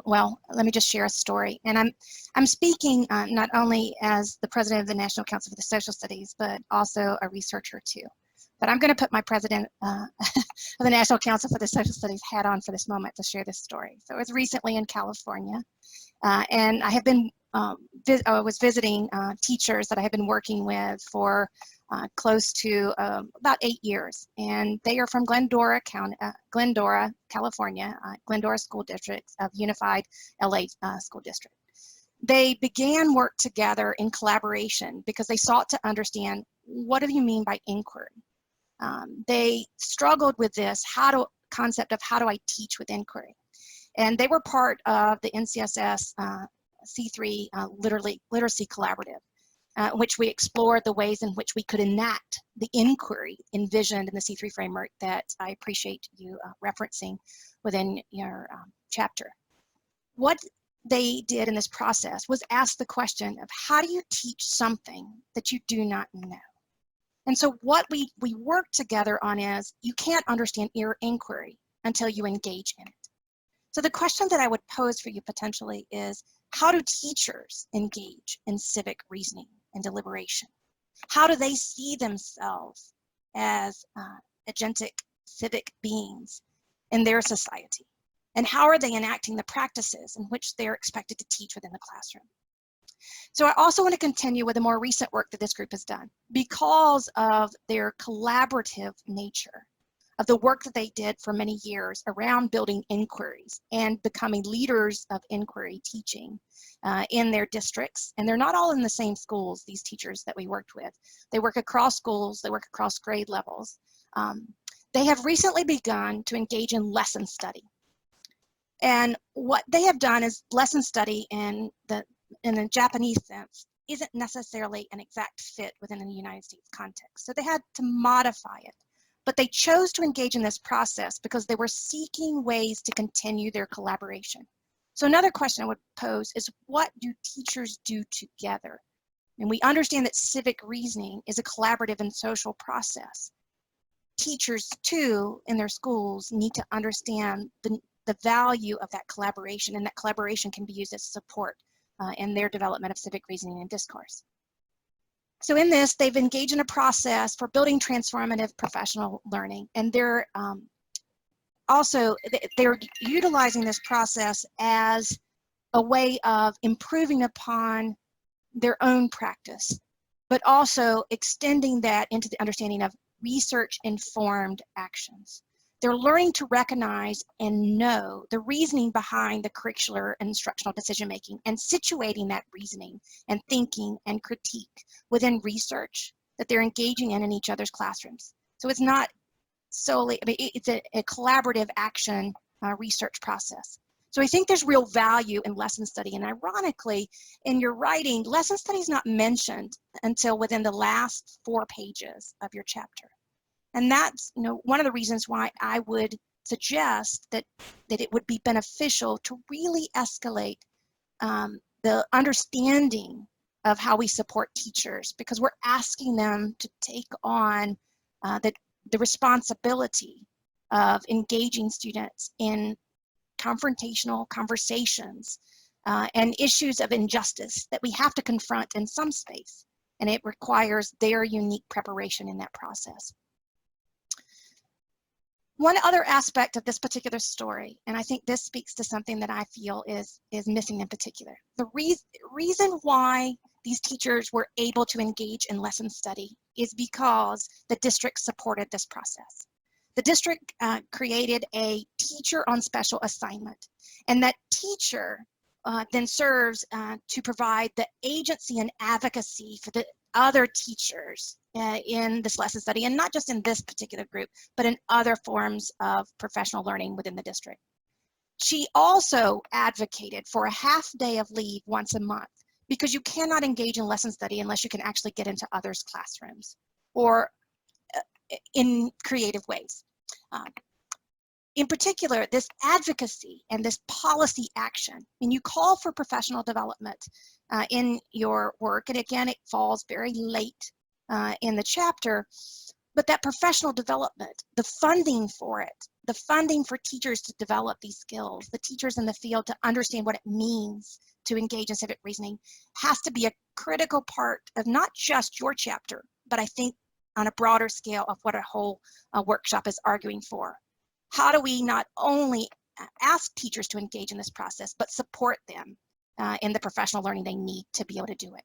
Well, let me just share a story. And I'm speaking not only as the president of the National Council for the Social Studies, but also a researcher too. But I'm going to put my president of the National Council for the Social Studies hat on for this moment to share this story. So it was recently in California, and I have been I was visiting teachers that I have been working with for close to about 8 years, and they are from Glendora, California, Glendora School District of Unified LA School District. They began work together in collaboration because they sought to understand, what do you mean by inquiry? They struggled with this concept of how do I teach with inquiry? And they were part of the NCSS C3 Literacy Collaborative, which we explored the ways in which we could enact the inquiry envisioned in the C3 framework that I appreciate you referencing within your chapter. What they did in this process was ask the question of, how do you teach something that you do not know? And so what we work together on is, you can't understand your inquiry until you engage in it. So the question that I would pose for you potentially is, how do teachers engage in civic reasoning and deliberation? How do they see themselves as agentic civic beings in their society? And how are they enacting the practices in which they're expected to teach within the classroom? So I also want to continue with the more recent work that this group has done. Because of their collaborative nature, of the work that they did for many years around building inquiries and becoming leaders of inquiry teaching in their districts. And they're not all in the same schools, these teachers that we worked with. They work across schools, they work across grade levels. They have recently begun to engage in lesson study. And what they have done is, lesson study in the Japanese sense isn't necessarily an exact fit within the United States context. So they had to modify it. But they chose to engage in this process because they were seeking ways to continue their collaboration. So another question I would pose is, what do teachers do together? And we understand that civic reasoning is a collaborative and social process. Teachers too, in their schools, need to understand the value of that collaboration, and that collaboration can be used as support in their development of civic reasoning and discourse. So in this, they've engaged in a process for building transformative professional learning, and they're utilizing this process as a way of improving upon their own practice, but also extending that into the understanding of research-informed actions. They're learning to recognize and know the reasoning behind the curricular and instructional decision-making, and situating that reasoning and thinking and critique within research that they're engaging in each other's classrooms. So it's not solely, it's a collaborative action research process. So I think there's real value in lesson study. And ironically, in your writing, lesson study is not mentioned until within the last 4 pages of your chapter. And that's one of the reasons why I would suggest that it would be beneficial to really escalate the understanding of how we support teachers, because we're asking them to take on the responsibility of engaging students in confrontational conversations and issues of injustice that we have to confront in some space, and it requires their unique preparation in that process. One other aspect of this particular story, and I think this speaks to something that I feel is missing in particular. The reason why these teachers were able to engage in lesson study is because the district supported this process. The district created a teacher on special assignment, and that teacher then serves to provide the agency and advocacy for the other teachers in this lesson study, and not just in this particular group, but in other forms of professional learning within the district. She also advocated for a half day of leave once a month, because you cannot engage in lesson study unless you can actually get into others' classrooms or in creative ways. In particular, this advocacy and this policy action, when you call for professional development in your work, and again, it falls very late in the chapter, but that professional development, the funding for it, the funding for teachers to develop these skills, the teachers in the field to understand what it means to engage in civic reasoning, has to be a critical part of not just your chapter, but I think on a broader scale of what a whole workshop is arguing for. How do we not only ask teachers to engage in this process, but support them in the professional learning they need to be able to do it?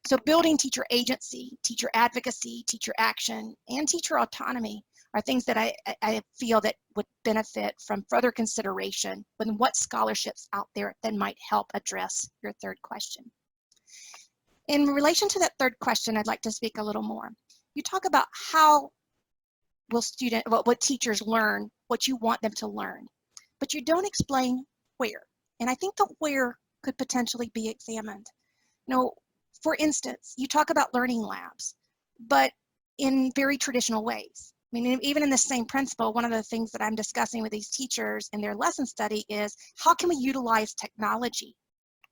So building teacher agency, teacher advocacy, teacher action, and teacher autonomy are things that I feel that would benefit from further consideration with what scholarships out there that might help address your third question. In relation to that third question, I'd like to speak a little more. You talk about how will what teachers learn what you want them to learn, but you don't explain where. And I think the where could potentially be examined. You know, for instance, you talk about learning labs, but in very traditional ways. I mean, even in the same principle, one of the things that I'm discussing with these teachers in their lesson study is how can we utilize technology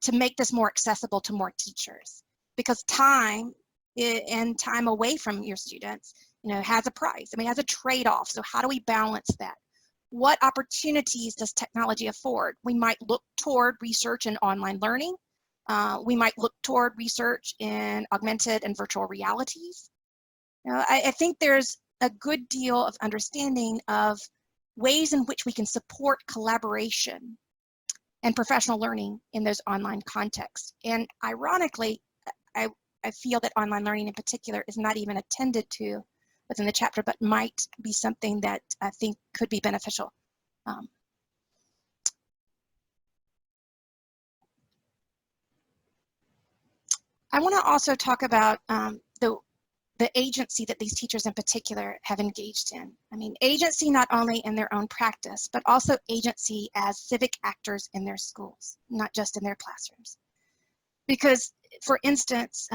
to make this more accessible to more teachers? Because time and time away from your students, you know, has a price. I mean, it has a trade-off. So how do we balance that? What opportunities does technology afford? We might look toward research in online learning. We might look toward research in augmented and virtual realities. You know, I think there's a good deal of understanding of ways in which we can support collaboration and professional learning in those online contexts. And ironically, I feel that online learning in particular is not even attended to within the chapter, but might be something that I think could be beneficial. I want to also talk about the agency that these teachers in particular have engaged in. I mean, agency not only in their own practice, but also agency as civic actors in their schools, not just in their classrooms. Because, for instance,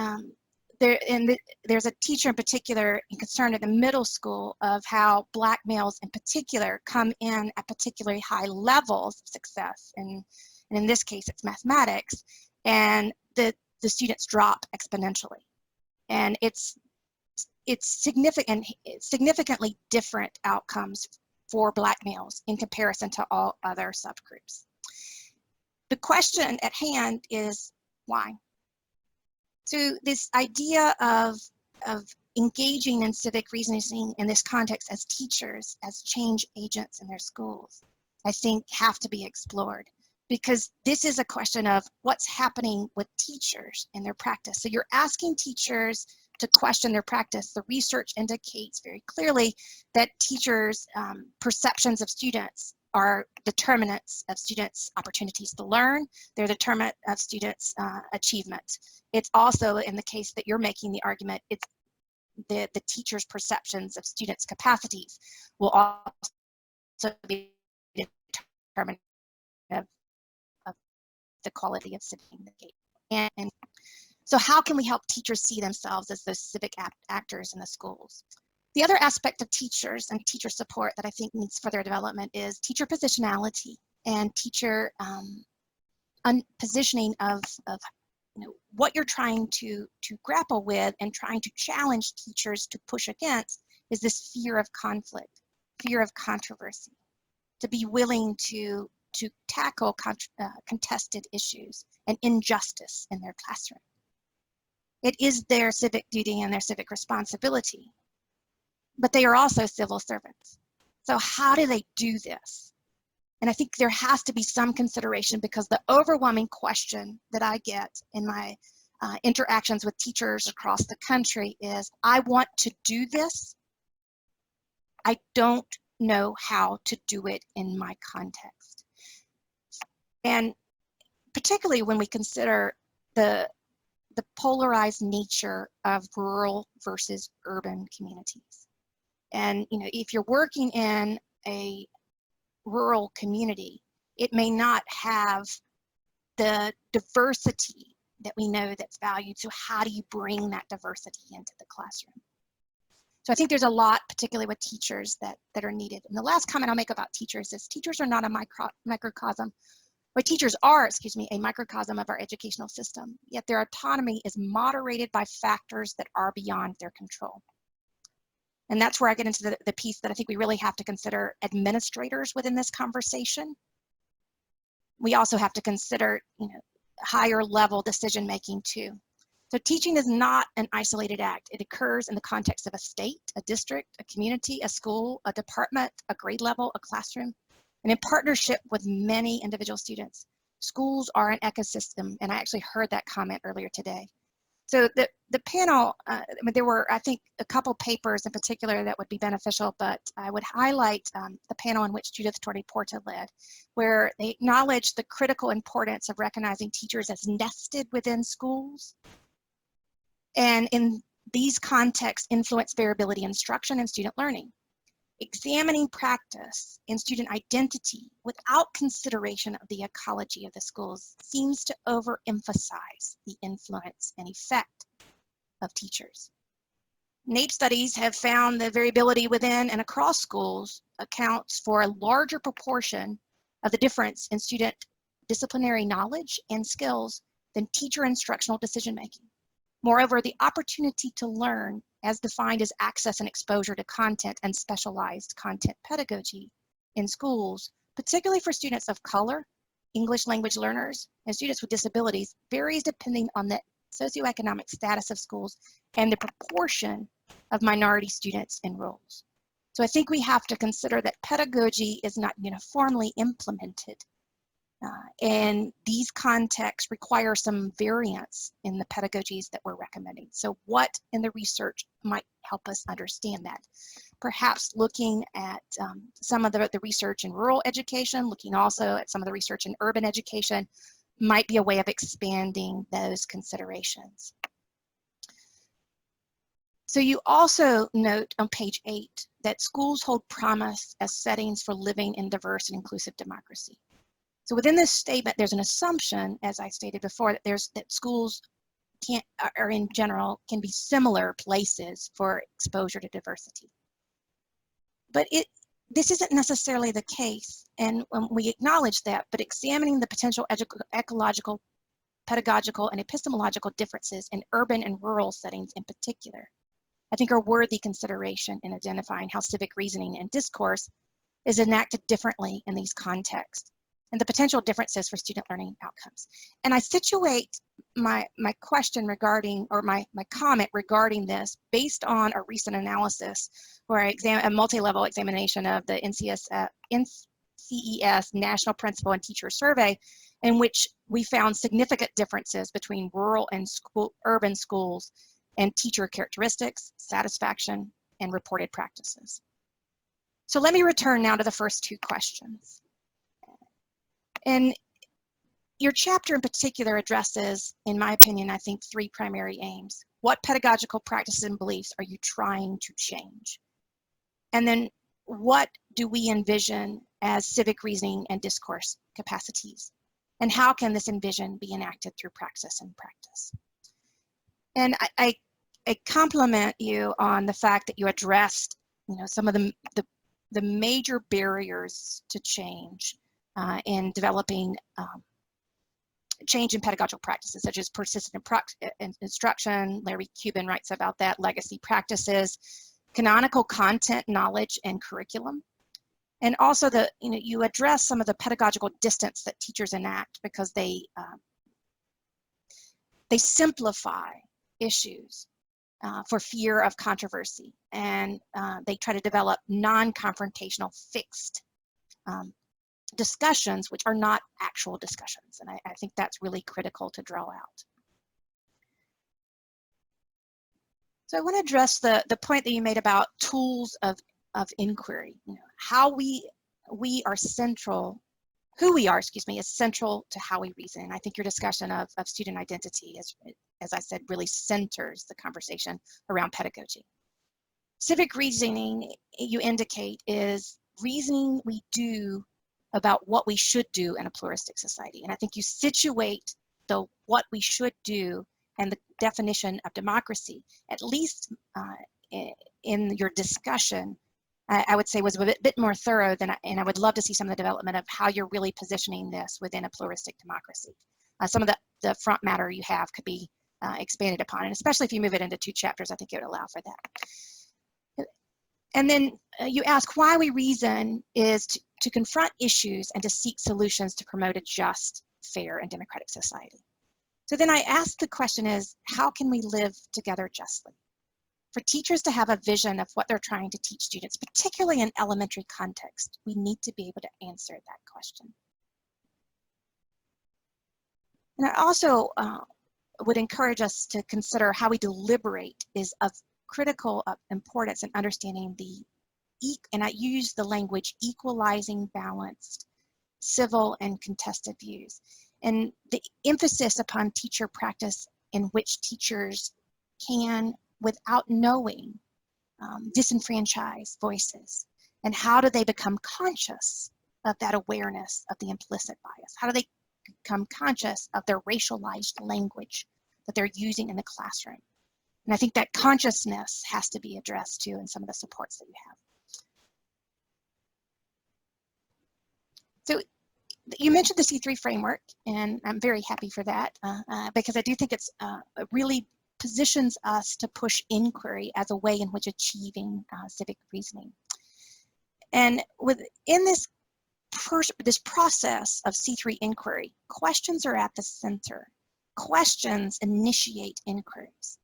there's a teacher in particular concerned at the middle school of how Black males in particular come in at particularly high levels of success. And in this case, it's mathematics, and the students drop exponentially. And it's significantly different outcomes for Black males in comparison to all other subgroups. The question at hand is why? So this idea of engaging in civic reasoning in this context as teachers, as change agents in their schools, I think have to be explored, because this is a question of what's happening with teachers in their practice. So you're asking teachers to question their practice. The research indicates very clearly that teachers' perceptions of students are determinants of students' opportunities to learn. They're determinant of students' achievement. It's also, in the case that you're making the argument, it's the teacher's perceptions of students' capacities will also be determinant of the quality of civic engagement. And so how can we help teachers see themselves as those civic actors in the schools? The other aspect of teachers and teacher support that I think needs further development is teacher positionality and teacher positioning of what you're trying to grapple with and trying to challenge teachers to push against is this fear of conflict, fear of controversy, to be willing to tackle contested issues and injustice in their classroom. It is their civic duty and their civic responsibility, but they are also civil servants. So how do they do this? And I think there has to be some consideration, because the overwhelming question that I get in my interactions with teachers across the country is, I want to do this. I don't know how to do it in my context. And particularly when we consider the polarized nature of rural versus urban communities. And if you're working in a rural community, it may not have the diversity that we know that's valued. So how do you bring that diversity into the classroom? So I think there's a lot, particularly with teachers, that are needed. And the last comment I'll make about teachers is teachers are not a microcosm, or teachers are, a microcosm of our educational system, yet their autonomy is moderated by factors that are beyond their control. And that's where I get into the piece that I think we really have to consider administrators within this conversation. We also have to consider, higher level decision making too. So teaching is not an isolated act. It occurs in the context of a state, a district, a community, a school, a department, a grade level, a classroom, and in partnership with many individual students. Schools are an ecosystem, and I actually heard that comment earlier today. So the panel, there were, I think, a couple papers in particular that would be beneficial, but I would highlight the panel in which Judith Torrey-Porta led, where they acknowledged the critical importance of recognizing teachers as nested within schools. And in these contexts, influence variability in instruction and student learning. Examining practice and student identity without consideration of the ecology of the schools seems to overemphasize the influence and effect of teachers. NAEP studies have found the variability within and across schools accounts for a larger proportion of the difference in student disciplinary knowledge and skills than teacher instructional decision-making. Moreover, the opportunity to learn, as defined as access and exposure to content and specialized content pedagogy in schools, particularly for students of color, English language learners, and students with disabilities, varies depending on the socioeconomic status of schools and the proportion of minority students in roles. So I think we have to consider that pedagogy is not uniformly implemented. And these contexts require some variance in the pedagogies that we're recommending. So what in the research might help us understand that? Perhaps looking at some of the research in rural education, looking also at some of the research in urban education might be a way of expanding those considerations. So you also note on page 8 that schools hold promise as settings for living in diverse and inclusive democracy. So within this statement, there's an assumption, as I stated before, that schools or in general can be similar places for exposure to diversity. But this isn't necessarily the case, and we acknowledge that, but examining the potential ecological, pedagogical, and epistemological differences in urban and rural settings in particular, I think are worthy consideration in identifying how civic reasoning and discourse is enacted differently in these contexts, and the potential differences for student learning outcomes. And I situate my question regarding, or my comment regarding this based on a recent analysis where a multi-level examination of the NCES National Principal and Teacher Survey, in which we found significant differences between rural and urban schools and teacher characteristics, satisfaction, and reported practices. So let me return now to the first two questions. And your chapter in particular addresses, in my opinion, I think 3 primary aims. What pedagogical practices and beliefs are you trying to change? And then what do we envision as civic reasoning and discourse capacities? And how can this envision be enacted through praxis and practice? And I I compliment you on the fact that you addressed, you know, some of the major barriers to change in developing change in pedagogical practices, such as persistent instruction. Larry Cuban writes about that, legacy practices, canonical content, knowledge, and curriculum. And also you address some of the pedagogical distance that teachers enact because they simplify issues for fear of controversy, and they try to develop non-confrontational fixed discussions, which are not actual discussions. And I think that's really critical to draw out. So I want to address the point that you made about tools of inquiry. You know, how we are central, who we are, excuse me, is central to how we reason. And I think your discussion of student identity, as I said, really centers the conversation around pedagogy. Civic reasoning, you indicate, is reasoning we do about what we should do in a pluralistic society. And I think you situate the what we should do and the definition of democracy, at least in your discussion, I would say was a bit more thorough than, and I would love to see some of the development of how you're really positioning this within a pluralistic democracy. Some of the front matter you have could be expanded upon, and especially if you move it into 2 chapters, I think it would allow for that. And then you ask why we reason is to confront issues and to seek solutions to promote a just, fair, and democratic society. So then I ask the question is, how can we live together justly? For teachers to have a vision of what they're trying to teach students, particularly in elementary context, we need to be able to answer that question. And I also would encourage us to consider how we deliberate is of critical importance in understanding and I use the language equalizing, balanced, civil, and contested views. And the emphasis upon teacher practice in which teachers can, without knowing, disenfranchise voices. And how do they become conscious of that awareness of the implicit bias? How do they become conscious of their racialized language that they're using in the classroom? And I think that consciousness has to be addressed too in some of the supports that you have. So you mentioned the C3 framework, and I'm very happy for that because I do think it's really positions us to push inquiry as a way in which achieving civic reasoning. And within this process of C3 inquiry, questions are at the center. Questions initiate inquiries.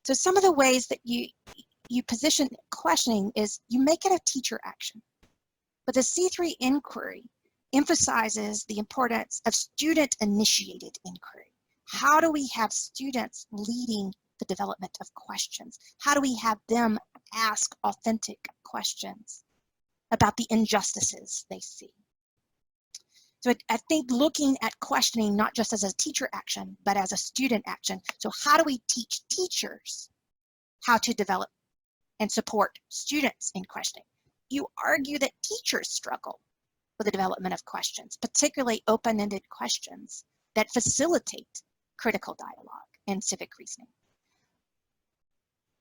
So some of the ways that you position questioning is you make it a teacher action. But the C3 inquiry emphasizes the importance of student-initiated inquiry. How do we have students leading the development of questions? How do we have them ask authentic questions about the injustices they see? So I think looking at questioning not just as a teacher action, but as a student action. So how do we teach teachers how to develop and support students in questioning? You argue that teachers struggle with the development of questions, particularly open-ended questions that facilitate critical dialogue and civic reasoning.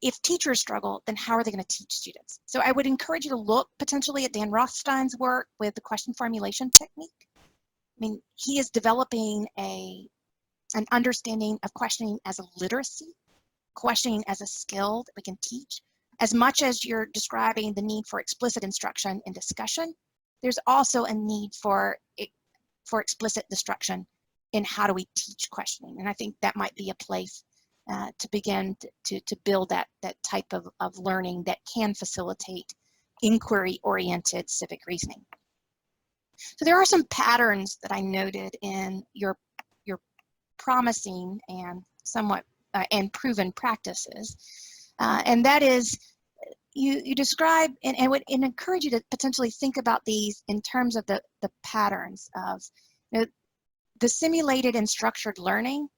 If teachers struggle, then how are they going to teach students? So I would encourage you to look potentially at Dan Rothstein's work with the question formulation technique. I mean, he is developing an understanding of questioning as a literacy, questioning as a skill that we can teach. As much as you're describing the need for explicit instruction and discussion, there's also a need for explicit instruction in how do we teach questioning. And I think that might be a place to begin to build that type of learning that can facilitate inquiry-oriented civic reasoning. So there are some patterns that I noted in your promising and somewhat and proven practices, and that is you describe and would encourage you to potentially think about these in terms of the patterns of the simulated and structured learning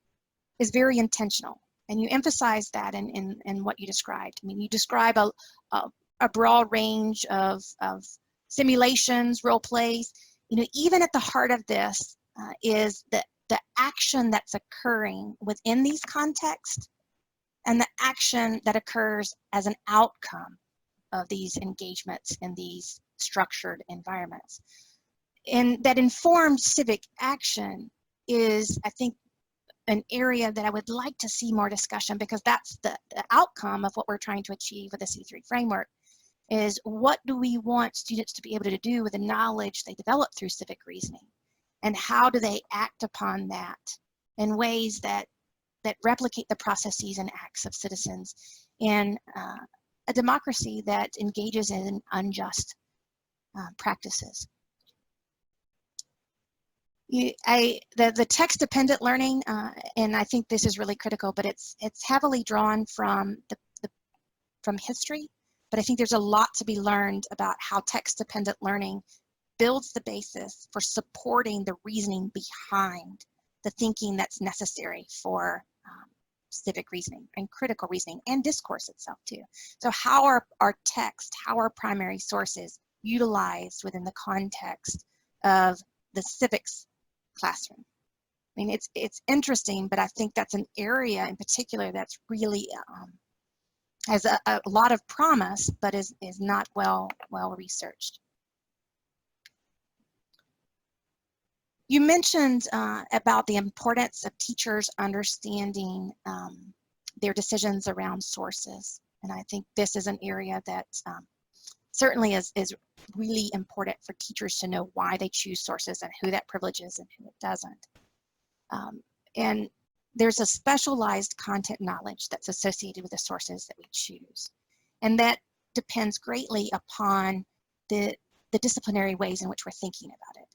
is very intentional, and you emphasize that in what you described. I mean, you describe a broad range of simulations, role plays. You know, even at the heart of this is the action that's occurring within these contexts and the action that occurs as an outcome of these engagements in these structured environments. And that informed civic action is, I think, an area that I would like to see more discussion, because that's the outcome of what we're trying to achieve with the C3 framework, is what do we want students to be able to do with the knowledge they develop through civic reasoning? And how do they act upon that in ways that replicate the processes and acts of citizens in a democracy that engages in unjust practices? The text-dependent learning, and I think this is really critical, but it's heavily drawn from from history. But I think there's a lot to be learned about how text-dependent learning builds the basis for supporting the reasoning behind the thinking that's necessary for civic reasoning and critical reasoning and discourse itself too. So how are our text, how are primary sources utilized within the context of the civics classroom? I mean, it's interesting, but I think that's an area in particular that's really has a lot of promise, but is not well researched. You mentioned about the importance of teachers understanding their decisions around sources. And I think this is an area that certainly is really important for teachers to know why they choose sources and who that privileges and who it doesn't. And there's a specialized content knowledge that's associated with the sources that we choose. And that depends greatly upon the disciplinary ways in which we're thinking about it.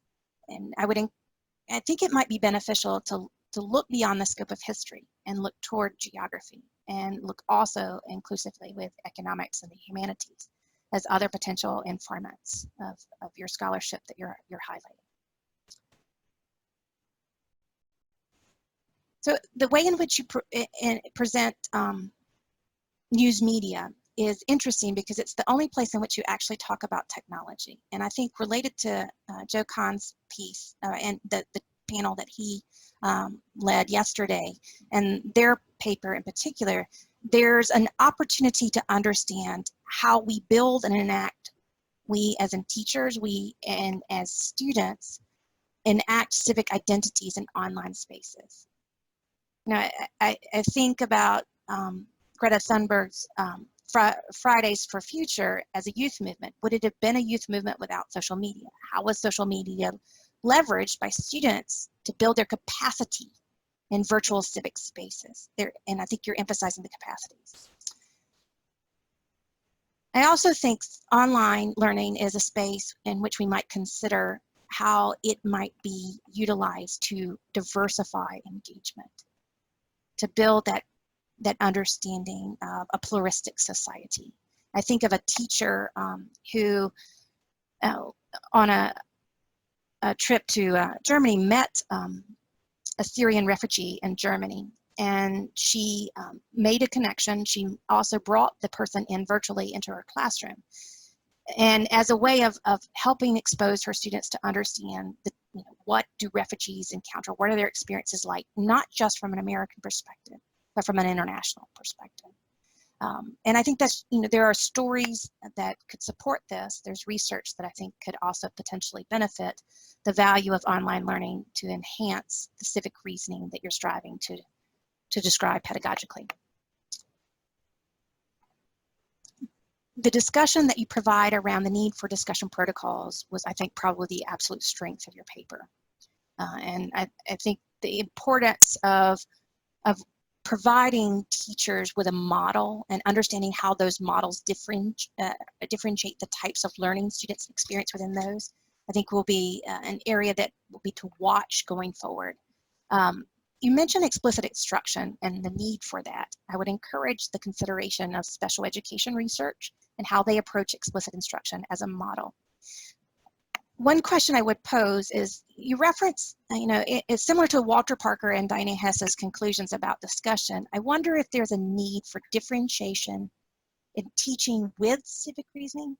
And I think it might be beneficial to look beyond the scope of history and look toward geography, and look also inclusively with economics and the humanities as other potential informants of your scholarship that you're highlighting. So the way in which you present news media is interesting, because it's the only place in which you actually talk about technology. And I think related to Joe Kahn's piece and the panel that he led yesterday, and their paper in particular, there's an opportunity to understand how we build and enact, we as in teachers, we and as students, enact civic identities in online spaces. Now, I think about Greta Thunberg's Fridays for Future as a youth movement. Would it have been a youth movement without social media? How was social media leveraged by students to build their capacity in virtual civic spaces? And I think you're emphasizing the capacities. I also think online learning is a space in which we might consider how it might be utilized to diversify engagement, to build that understanding of a pluralistic society. I think of a teacher who, on a trip to Germany, met a Syrian refugee in Germany, and she made a connection. She also brought the person in virtually into her classroom, and as a way of helping expose her students to understand what do refugees encounter, what are their experiences like, not just from an American perspective, but from an international perspective. And I think that's, there are stories that could support this. There's research that I think could also potentially benefit the value of online learning to enhance the civic reasoning that you're striving to describe pedagogically. The discussion that you provide around the need for discussion protocols was, I think, probably the absolute strength of your paper. And I think the importance of providing teachers with a model and understanding how those models differentiate the types of learning students experience within those, I think will be an area that will be to watch going forward. You mentioned explicit instruction and the need for that. I would encourage the consideration of special education research and how they approach explicit instruction as a model. One question I would pose is, you reference, it's similar to Walter Parker and Diana Hess's conclusions about discussion. I wonder if there's a need for differentiation in teaching with civic reasoning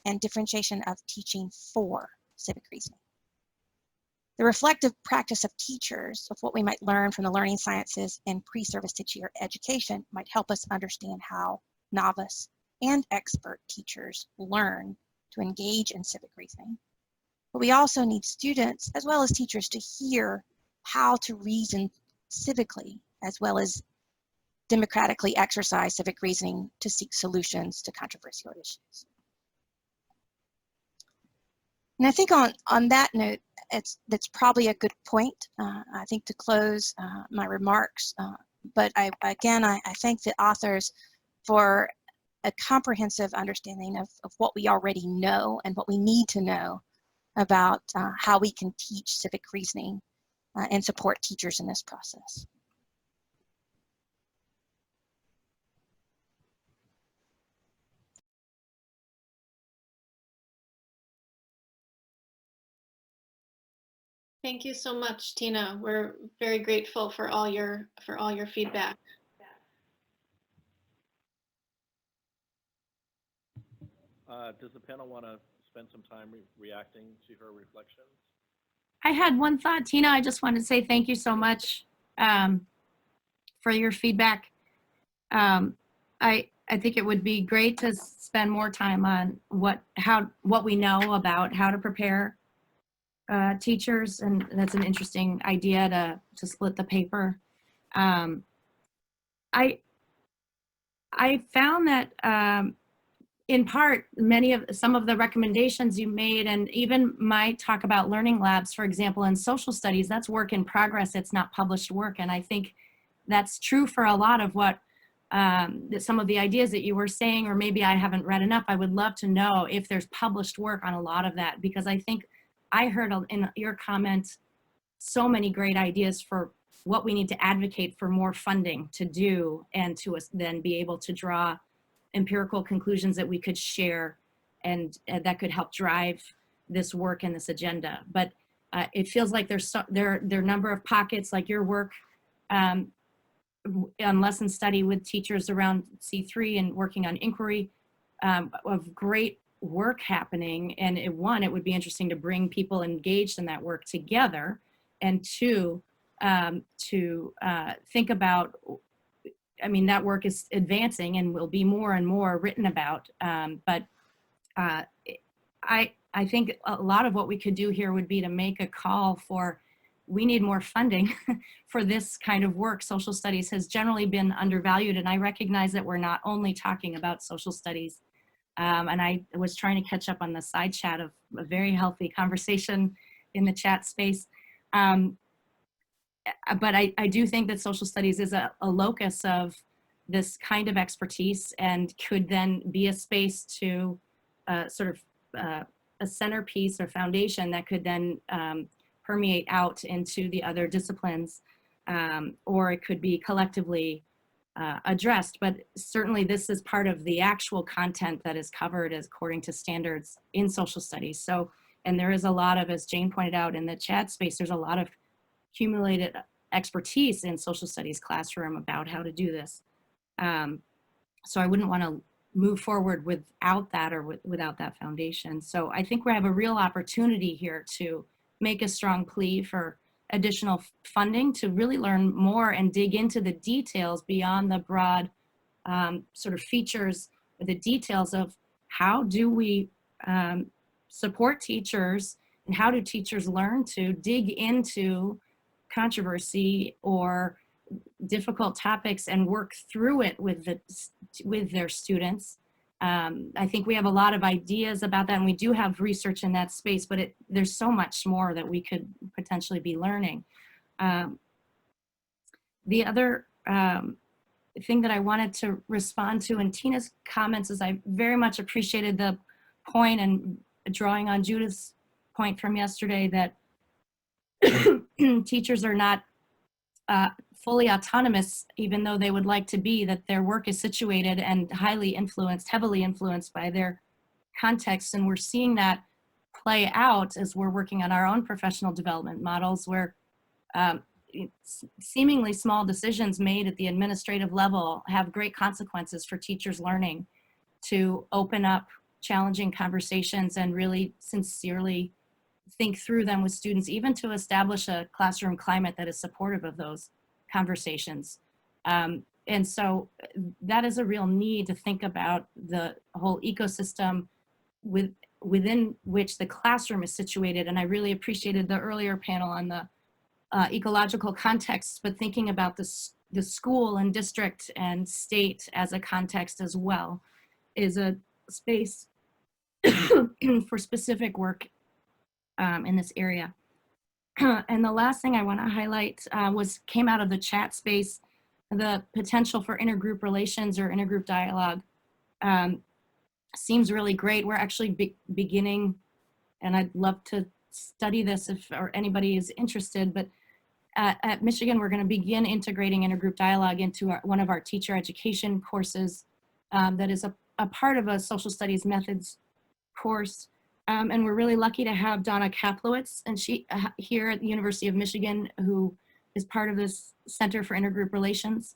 and differentiation of teaching for civic reasoning. The reflective practice of teachers of what we might learn from the learning sciences and pre-service teacher education might help us understand how novice and expert teachers learn to engage in civic reasoning. But we also need students as well as teachers to hear how to reason civically as well as democratically exercise civic reasoning to seek solutions to controversial issues. And I think on that note, that's probably a good point, I think, to close my remarks. But I thank the authors for a comprehensive understanding of what we already know and what we need to know about how we can teach civic reasoning and support teachers in this process. Thank you so much, Tina. We're very grateful for all your feedback. Does the panel want to spend some time reacting to her reflections? I had one thought, Tina. I just wanted to say thank you so much for your feedback. I think it would be great to spend more time on what we know about how to prepare teachers, and that's an interesting idea to split the paper. I found that in part, some of the recommendations you made, and even my talk about learning labs, for example, in social studies, that's work in progress. It's not published work. And I think that's true for a lot of what some of the ideas that you were saying, or maybe I haven't read enough. I would love to know if there's published work on a lot of that, because I think I heard in your comments so many great ideas for what we need to advocate for more funding to do, and to then be able to draw empirical conclusions that we could share, and that could help drive this work and this agenda. But it feels like there are a number of pockets, like your work on lesson study with teachers around C3 and working on inquiry, of great work happening. And it would be interesting to bring people engaged in that work together, and two, to think about, I mean, that work is advancing and will be more and more written about. But I think a lot of what we could do here would be to make a call for, we need more funding for this kind of work. Social studies has generally been undervalued, and I recognize that we're not only talking about social studies. And I was trying to catch up on the side chat of a very healthy conversation in the chat space. But I do think that social studies is a locus of this kind of expertise, and could then be a space to sort of a centerpiece or foundation that could then permeate out into the other disciplines, or it could be collectively addressed. But certainly this is part of the actual content that is covered as according to standards in social studies. So, and there is a lot of, as Jane pointed out in the chat space, there's a lot of accumulated expertise in social studies classroom about how to do this. So I wouldn't want to move forward without that, or without that foundation. So I think we have a real opportunity here to make a strong plea for additional funding to really learn more and dig into the details beyond the broad sort of features, the details of how do we support teachers, and how do teachers learn to dig into controversy or difficult topics and work through it with their students. I think we have a lot of ideas about that, and we do have research in that space, but there's so much more that we could potentially be learning. The other thing that I wanted to respond to in Tina's comments is I very much appreciated the point, and drawing on Judith's point from yesterday, that teachers are not fully autonomous, even though they would like to be, that their work is situated and heavily influenced by their context. And we're seeing that play out as we're working on our own professional development models, where seemingly small decisions made at the administrative level have great consequences for teachers learning to open up challenging conversations and really sincerely think through them with students, even to establish a classroom climate that is supportive of those conversations. And so that is a real need to think about the whole ecosystem within which the classroom is situated. And I really appreciated the earlier panel on the ecological context, but thinking about the school and district and state as a context as well is a space for specific work in this area. And the last thing I want to highlight came out of the chat space, the potential for intergroup relations or intergroup dialogue seems really great. We're actually beginning, and I'd love to study this if or anybody is interested, but at Michigan, we're going to begin integrating intergroup dialogue into one of our teacher education courses that is a part of a social studies methods course. And we're really lucky to have Donna Kaplowitz, and she here at the University of Michigan, who is part of this Center for Intergroup Relations.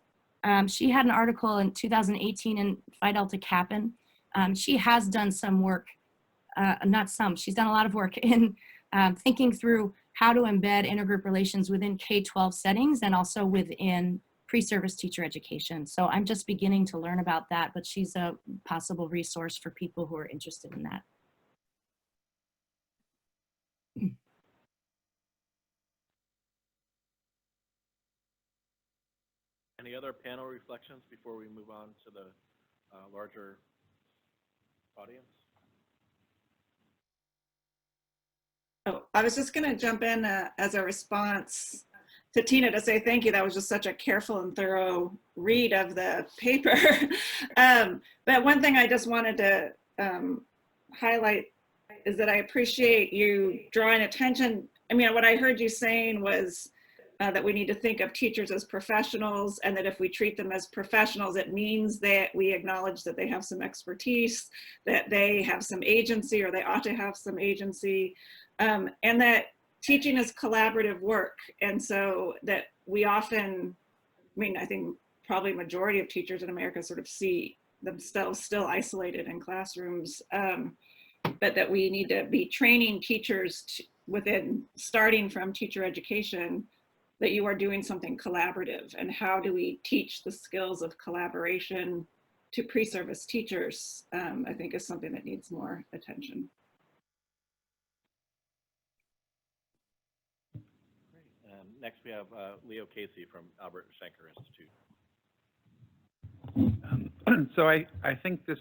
She had an article in 2018 in Phi Delta Kappan. She has done some work, she's done a lot of work in thinking through how to embed intergroup relations within K-12 settings and also within pre-service teacher education. So I'm just beginning to learn about that, but she's a possible resource for people who are interested in that. Any other panel reflections before we move on to the larger audience? Oh, I was just going to jump in as a response to Tina to say thank you. That was just such a careful and thorough read of the paper. But one thing I just wanted to highlight is that I appreciate you drawing attention. I mean, what I heard you saying was that we need to think of teachers as professionals, and that if we treat them as professionals, it means that we acknowledge that they have some expertise, that they have some agency, or they ought to have some agency, and that teaching is collaborative work. And so that we often, I mean, I think probably majority of teachers in America sort of see themselves still isolated in classrooms, but that we need to be training teachers starting from teacher education, that you are doing something collaborative. And how do we teach the skills of collaboration to pre-service teachers, I think is something that needs more attention. Great. Next we have Leo Casey from Albert Shanker Institute. So I think this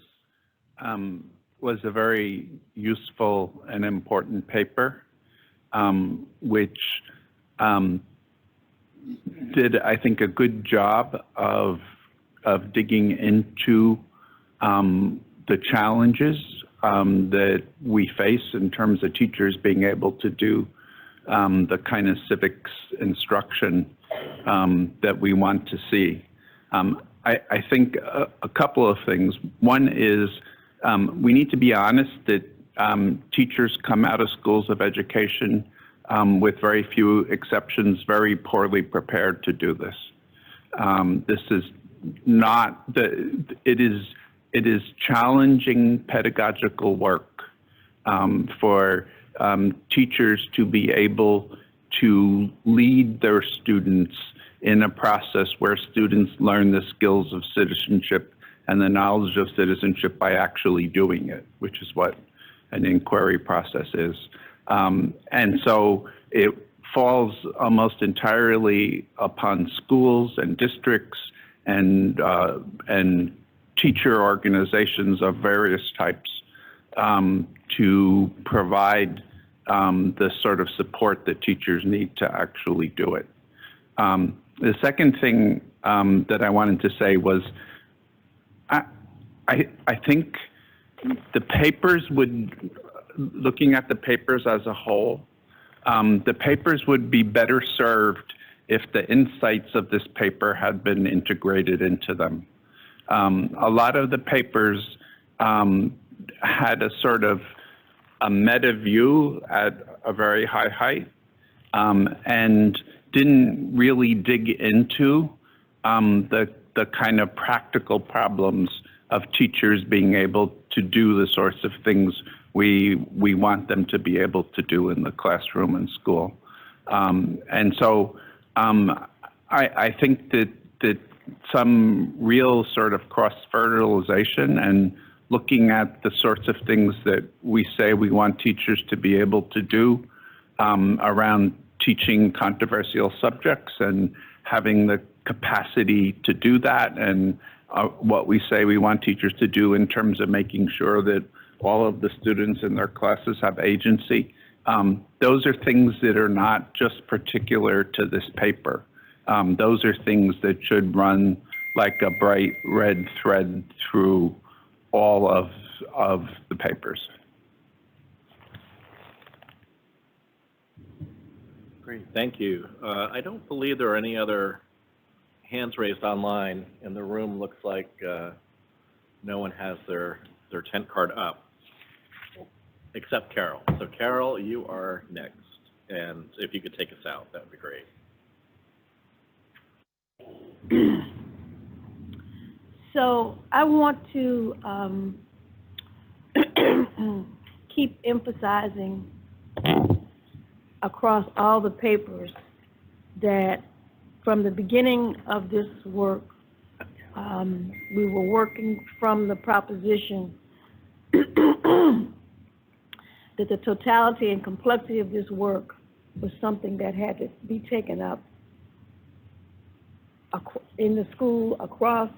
was a very useful and important paper, which did, I think, a good job of digging into the challenges that we face in terms of teachers being able to do the kind of civics instruction that we want to see. I think a couple of things. One is we need to be honest that teachers come out of schools of education with very few exceptions, very poorly prepared to do this. This is not it is challenging pedagogical work for teachers to be able to lead their students in a process where students learn the skills of citizenship and the knowledge of citizenship by actually doing it, which is what an inquiry process is. And so it falls almost entirely upon schools and districts and teacher organizations of various types to provide the sort of support that teachers need to actually do it. The second thing that I wanted to say was I think the papers would, looking at the papers as a whole, the papers would be better served if the insights of this paper had been integrated into them. A lot of the papers had a sort of a meta view at a very high height and didn't really dig into the kind of practical problems of teachers being able to do the sorts of things we want them to be able to do in the classroom and school. And so I think that some real sort of cross-fertilization and looking at the sorts of things that we say we want teachers to be able to do around teaching controversial subjects and having the capacity to do that, and what we say we want teachers to do in terms of making sure that all of the students in their classes have agency. Those are things that are not just particular to this paper. Those are things that should run like a bright red thread through all of the papers. Great, thank you. I don't believe there are any other hands raised online, and the room looks like no one has their tent card up, except Carol. So Carol, you are next, and if you could take us out, that would be great. So I want to keep emphasizing across all the papers that from the beginning of this work, we were working from the proposition that the totality and complexity of this work was something that had to be taken up in the school across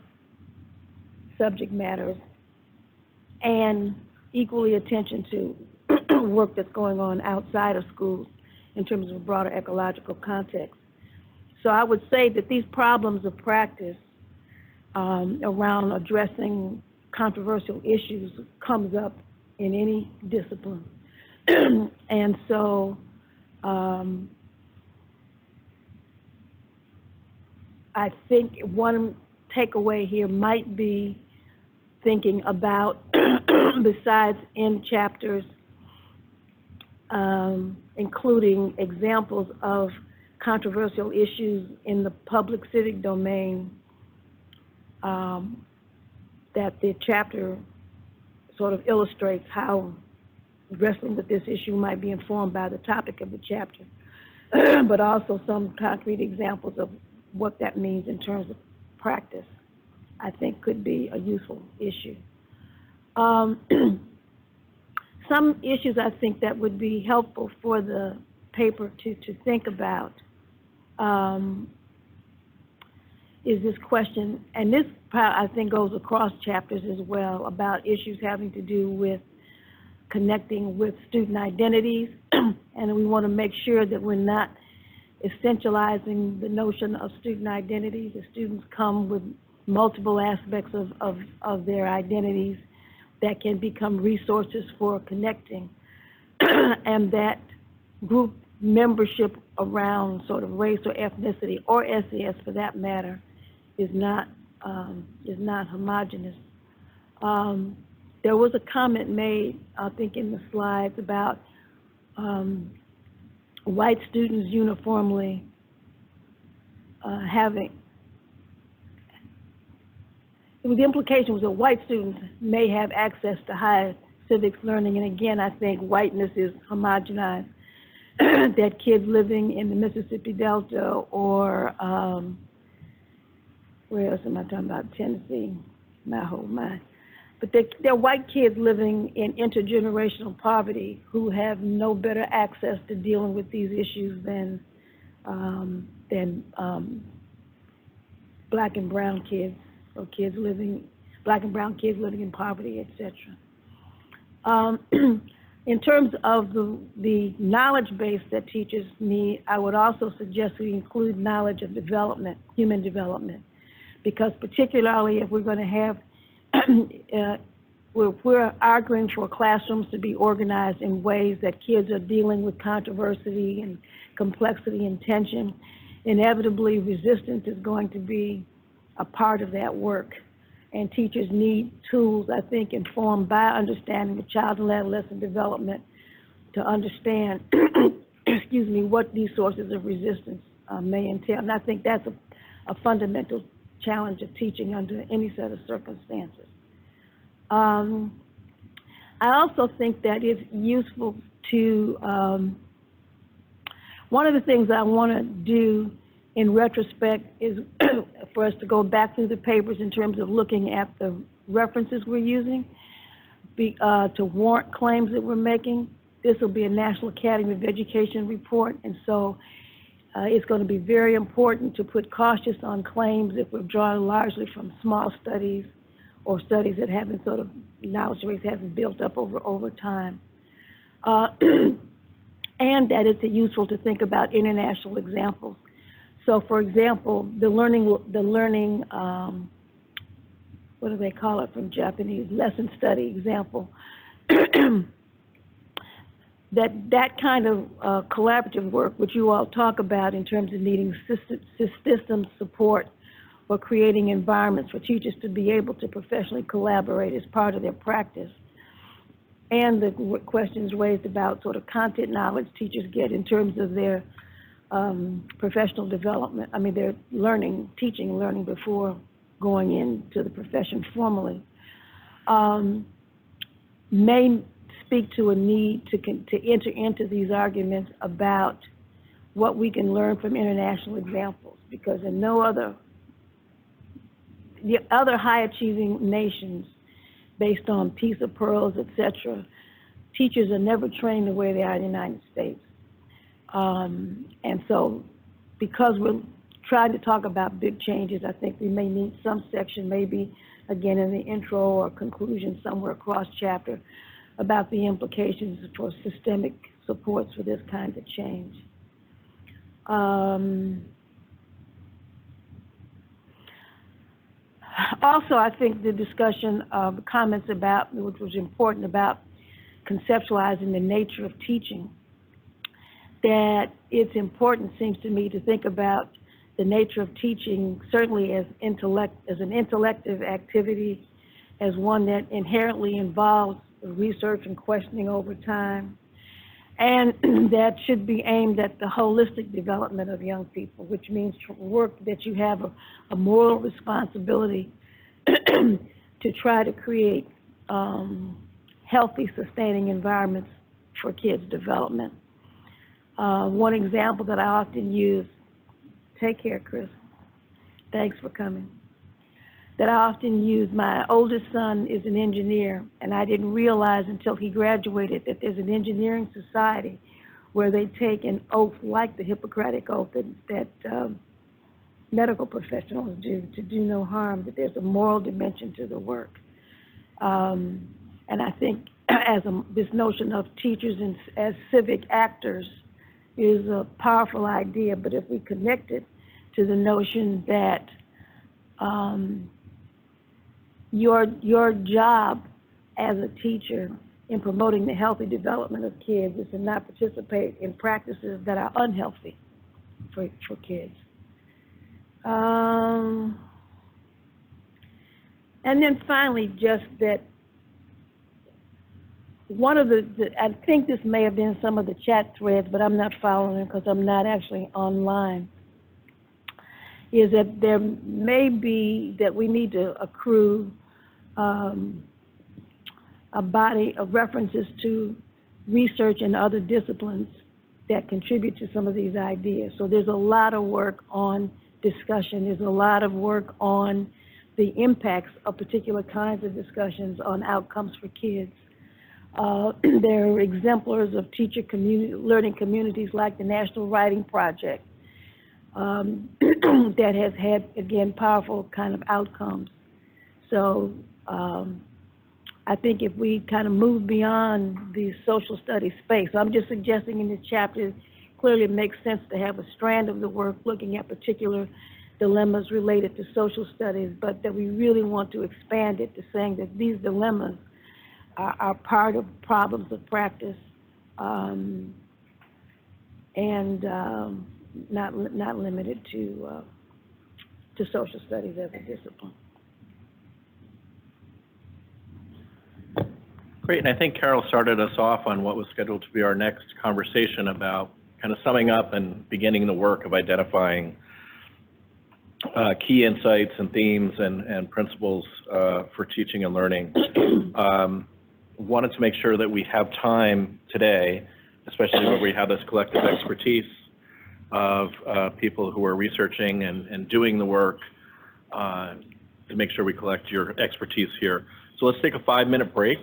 subject matters, and equally attention to work that's going on outside of schools in terms of a broader ecological context. So I would say that these problems of practice around addressing controversial issues comes up in any discipline. And so I think one takeaway here might be thinking about, besides in chapters, including examples of controversial issues in the public civic domain, that the chapter sort of illustrates how wrestling with this issue might be informed by the topic of the chapter, but also some concrete examples of what that means in terms of practice, I think could be a useful issue. Some issues I think that would be helpful for the paper to think about is this question, and this I think goes across chapters as well, about issues having to do with connecting with student identities, and we want to make sure that we're not essentializing the notion of student identities. The students come with multiple aspects of their identities that can become resources for connecting, and that group membership around sort of race or ethnicity, or SES for that matter, is not homogeneous. There was a comment made, I think, in the slides about white students uniformly the implication was that white students may have access to higher civics learning, and again, I think whiteness is homogenized. That kids living in the Mississippi Delta or where else am I talking about? Tennessee, my whole mind. But they're white kids living in intergenerational poverty who have no better access to dealing with these issues than black and brown kids, or black and brown kids living in poverty, etc. In terms of the knowledge base that teachers need, I would also suggest we include knowledge of development, human development, because particularly if we're going to have, we're arguing for classrooms to be organized in ways that kids are dealing with controversy and complexity and tension, inevitably resistance is going to be a part of that work. And teachers need tools, I think, informed by understanding of child and adolescent development to understand, excuse me, what these sources of resistance may entail. And I think that's a fundamental challenge of teaching under any set of circumstances. I also think that it's useful to, one of the things I want to do in retrospect is for us to go back through the papers in terms of looking at the references we're using to warrant claims that we're making. This will be a National Academy of Education report, and so it's going to be very important to put cautious on claims if we're drawing largely from small studies or studies that haven't sort of, knowledge rates haven't built up over time. And that it's useful to think about international examples. So for example, the learning, what do they call it from Japanese, lesson study example, that kind of collaborative work, which you all talk about in terms of needing system support for creating environments for teachers to be able to professionally collaborate as part of their practice. And the questions raised about sort of content knowledge teachers get in terms of their professional development, their learning, teaching and learning before going into the profession formally, may speak to a need to enter into these arguments about what we can learn from international examples, because in the other high achieving nations, based on PISA, pearls, etc., teachers are never trained the way they are in the United States. And so because we're trying to talk about big changes, I think we may need some section, maybe again in the intro or conclusion somewhere across chapter, about the implications for systemic supports for this kind of change. Also, I think the discussion of comments about, which was important about conceptualizing the nature of teaching, that it's important, seems to me, to think about the nature of teaching certainly as an intellective activity, as one that inherently involves research and questioning over time, and that should be aimed at the holistic development of young people, which means work that you have a moral responsibility to try to create healthy, sustaining environments for kids' development. One example that I often use, take care, Chris, thanks for coming, that I often use, my oldest son is an engineer, and I didn't realize until he graduated that there's an engineering society where they take an oath like the Hippocratic Oath that medical professionals do, to do no harm, that there's a moral dimension to the work. And I think this notion of teachers as civic actors is a powerful idea, but if we connect it to the notion that your job as a teacher in promoting the healthy development of kids is to not participate in practices that are unhealthy for kids. And then finally, just that one of I think this may have been some of the chat threads, but I'm not following it because I'm not actually online, is that there may be, that we need to accrue a body of references to research and other disciplines that contribute to some of these ideas. So there's a lot of work on discussion. There's a lot of work on the impacts of particular kinds of discussions on outcomes for kids. There are exemplars of teacher learning communities like the National Writing Project that has had, again, powerful kind of outcomes. So I think if we kind of move beyond the social studies space, I'm just suggesting in this chapter, clearly it makes sense to have a strand of the work looking at particular dilemmas related to social studies, but that we really want to expand it to saying that these dilemmas are part of problems of practice and not limited to social studies as a discipline. Great, and I think Carol started us off on what was scheduled to be our next conversation about kind of summing up and beginning the work of identifying key insights and themes and principles for teaching and learning. wanted to make sure that we have time today, especially where we have this collective expertise of people who are researching and doing the work, to make sure we collect your expertise here. So let's take a 5-minute break.